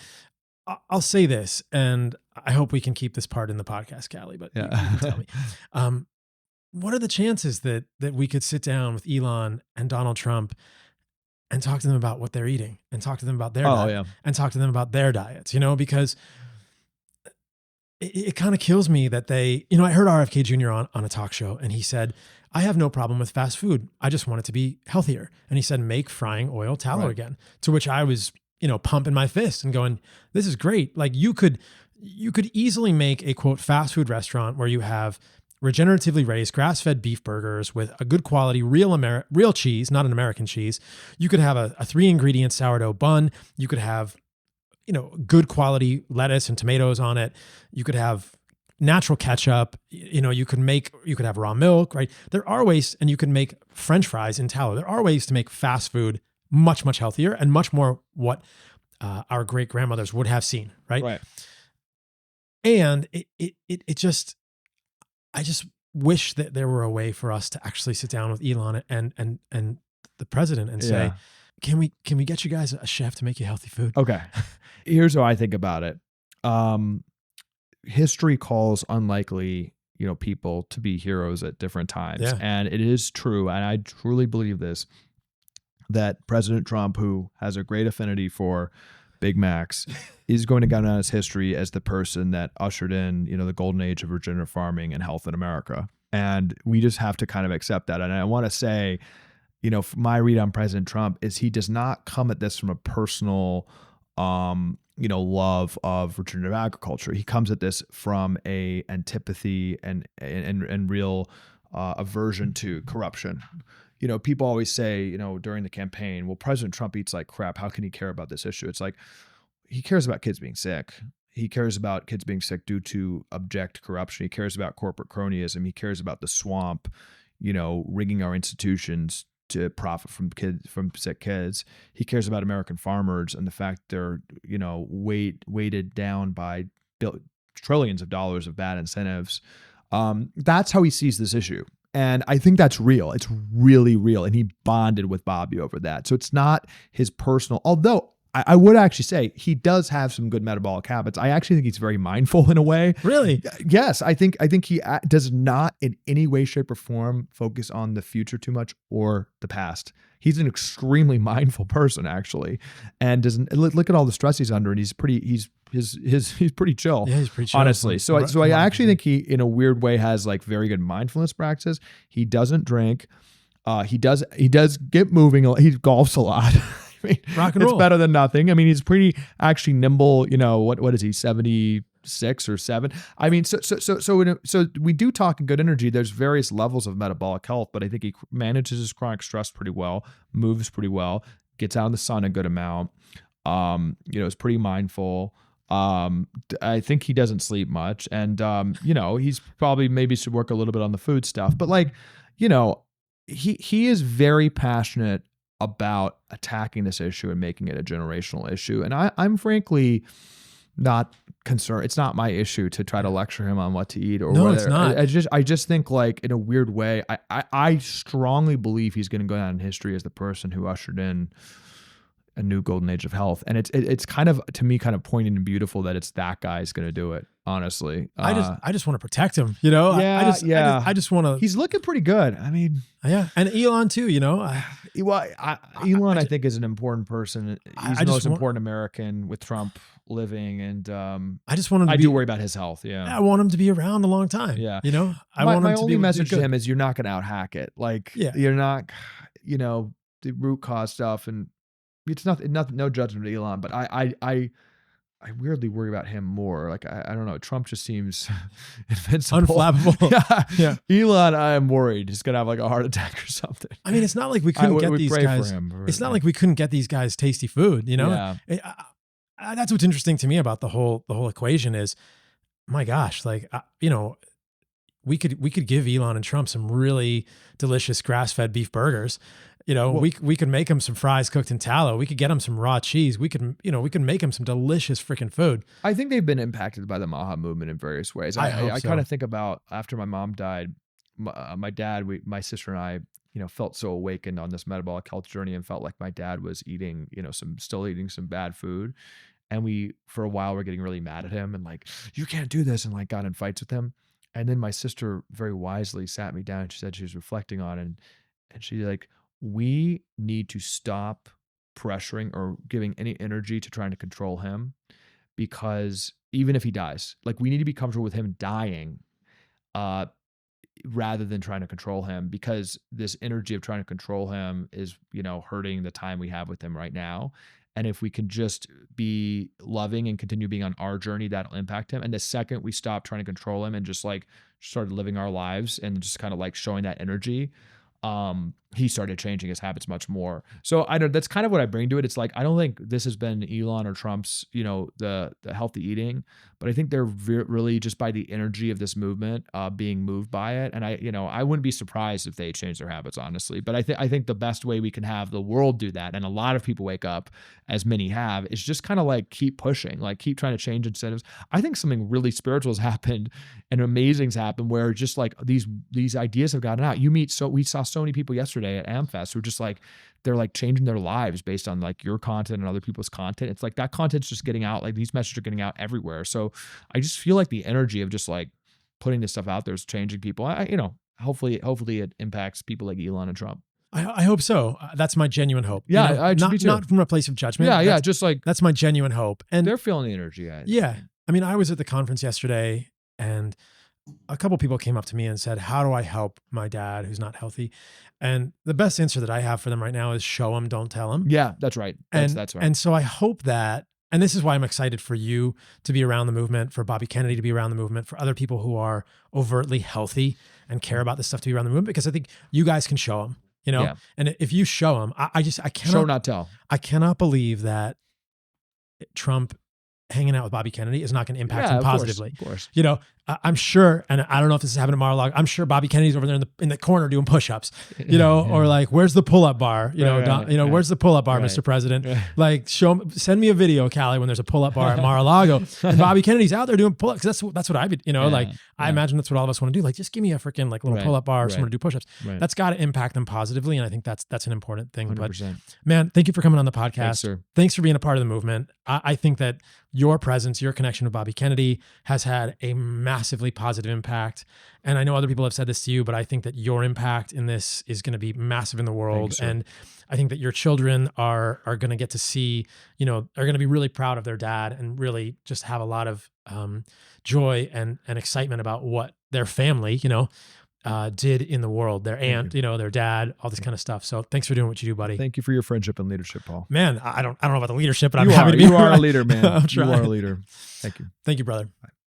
I'll say this, and I hope we can keep this part in the podcast, Calley, but you can tell me. What are the chances that we could sit down with Elon and Donald Trump and talk to them about what they're eating and talk to them about their diet and talk to them about their diets, because it kind of kills me that they, I heard RFK Jr. on a talk show, and he said, I have no problem with fast food. I just want it to be healthier. And he said, make frying oil tallow again, to which I was, pumping my fist and going, this is great. Like you could easily make a quote fast food restaurant where you have regeneratively raised grass-fed beef burgers with a good quality real cheese, not an American cheese. You could have a 3-ingredient sourdough bun. You could have, good quality lettuce and tomatoes on it. You could have natural ketchup. You could have raw milk, right? There are ways, and you can make French fries in tallow. There are ways to make fast food much, much healthier and much more what our great grandmothers would have seen, right? Right. And I just wish that there were a way for us to actually sit down with Elon and the president and say, can we get you guys a chef to make you healthy food? Okay. Here's how I think about it. History calls unlikely, people to be heroes at different times. Yeah. And it is true. And I truly believe this, that President Trump, who has a great affinity for Big Macs, is going to go down his history as the person that ushered in, the golden age of regenerative farming and health in America. And we just have to kind of accept that. And I want to say, my read on President Trump is he does not come at this from a personal, love of regenerative agriculture. He comes at this from a antipathy and real aversion to corruption. People always say, during the campaign, well, President Trump eats like crap. How can he care about this issue? It's like, he cares about kids being sick. He cares about kids being sick due to abject corruption. He cares about corporate cronyism. He cares about the swamp, rigging our institutions to profit from sick kids. He cares about American farmers and the fact they're, weighted down by trillions of dollars of bad incentives. That's how he sees this issue. And I think that's real. It's really real. And he bonded with Bobby over that. So it's not his personal, although I would actually say he does have some good metabolic habits. I actually think he's very mindful in a way. Really? Yes. I think he does not in any way, shape, or form focus on the future too much or the past. He's an extremely mindful person, actually, and doesn't look at all the stress he's under. And he's pretty chill. Yeah, he's pretty chill. Honestly. So I actually think he, in a weird way, has like very good mindfulness practices. He doesn't drink. He does get moving. He golfs a lot. Rock and it's roll. better than nothing. I mean, he's pretty actually nimble. What is he? 76 or 7. I mean, so we do talk in good energy. There's various levels of metabolic health, but I think he manages his chronic stress pretty well, moves pretty well, gets out in the sun a good amount. Is pretty mindful. I think he doesn't sleep much, and he's probably maybe should work a little bit on the food stuff. But he is very passionate about attacking this issue and making it a generational issue. And I'm frankly not concerned. It's not my issue to try to lecture him on what to eat or no, whether. It's not. I just think, like, in a weird way, I strongly believe he's going to go down in history as the person who ushered in a new golden age of health. And it's kind of, to me, kind of poignant and beautiful that it's that guy's going to do it. Honestly, I just want to protect him. Yeah, I just want to. He's looking pretty good. I mean, yeah, and Elon too. Elon, I think, is an important person. He's the most important American with Trump living, and I just want him. I do worry about his health. Yeah, I want him to be around a long time. Yeah, my only message to him is you're not going to out hack it. Like, you're not, the root cause stuff, and it's nothing. No judgment of Elon, but I weirdly worry about him more. Like, I don't know. Trump just seems invincible. Unflappable. Yeah. Elon, I am worried he's gonna have like a heart attack or something. I mean, it's not like we couldn't get these guys. It's not like we couldn't get these guys tasty food. Yeah. That's what's interesting to me about the whole equation is, my gosh, like we could give Elon and Trump some really delicious grass-fed beef burgers. We could make him some fries cooked in tallow. We could get him some raw cheese. We could make him some delicious freaking food. I think they've been impacted by the MAHA movement in various ways. I kind of think about after my mom died, my dad, my sister and I, felt so awakened on this metabolic health journey and felt like my dad was eating, still eating some bad food. And we, for a while, were getting really mad at him and like, you can't do this, and like got in fights with him. And then my sister very wisely sat me down and she said she was reflecting on it. And she like, we need to stop pressuring or giving any energy to trying to control him, because even if he dies, like, we need to be comfortable with him dying rather than trying to control him, because this energy of trying to control him is, hurting the time we have with him right now. And if we can just be loving and continue being on our journey, that'll impact him. And the second we stop trying to control him and just like started living our lives and just kind of like showing that energy, he started changing his habits much more. So that's kind of what I bring to it. It's like, I don't think this has been Elon or Trump's, the healthy eating, but I think they're really just by the energy of this movement, being moved by it. And I wouldn't be surprised if they change their habits, honestly. But I think the best way we can have the world do that, and a lot of people wake up, as many have, is just kind of like keep pushing, like keep trying to change incentives. I think something really spiritual has happened and amazing's happened where just like these ideas have gotten out. We saw so many people yesterday at AmFest who are just like, they're like changing their lives based on like your content and other people's content. It's like that content's just getting out. Like these messages are getting out everywhere. So I just feel like the energy of just like putting this stuff out there is changing people. Hopefully it impacts people like Elon and Trump. I hope so. That's my genuine hope. Yeah, not from a place of judgment. Yeah, just like that's my genuine hope. And they're feeling the energy. Yeah. I mean, I was at the conference yesterday and a couple people came up to me and said, how do I help my dad who's not healthy? And the best answer that I have for them right now is show him, don't tell him. Yeah, that's right. That's right. And so I hope that, and this is why I'm excited for you to be around the movement, for Bobby Kennedy to be around the movement, for other people who are overtly healthy and care about this stuff to be around the movement, because I think you guys can show them, Yeah. And if you show them, I cannot show, not tell. I cannot believe that Trump hanging out with Bobby Kennedy is not going to impact him positively. Of course. I'm sure, and I don't know if this is happening at Mar-a-Lago, I'm sure Bobby Kennedy's over there in the corner doing push-ups, or like, where's the pull-up bar? Where's the pull-up bar, Mr. President? Like, send me a video, Calley, when there's a pull-up bar at Mar-a-Lago, and Bobby Kennedy's out there doing pull-ups. That's what I would, I imagine that's what all of us want to do. Like, just give me a freaking like little pull-up bar, someone to do push-ups. Right. That's got to impact them positively, and I think that's an important thing. 100%. But man, thank you for coming on the podcast. Thanks, sir. Thanks for being a part of the movement. I think that your presence, your connection with Bobby Kennedy has had a massively positive impact. And I know other people have said this to you, but I think that your impact in this is going to be massive in the world. Thanks, sir. And I think that your children are going to get to see, are going to be really proud of their dad and really just have a lot of joy and excitement about what their family, did in the world, their aunt, their dad, all this kind of stuff. So thanks for doing what you do, buddy. Thank you for your friendship and leadership, Paul. Man, I don't know about the leadership, but I'm happy to be You are a leader, man. I'm You trying. are a leader. Thank you. Thank you, brother. Bye.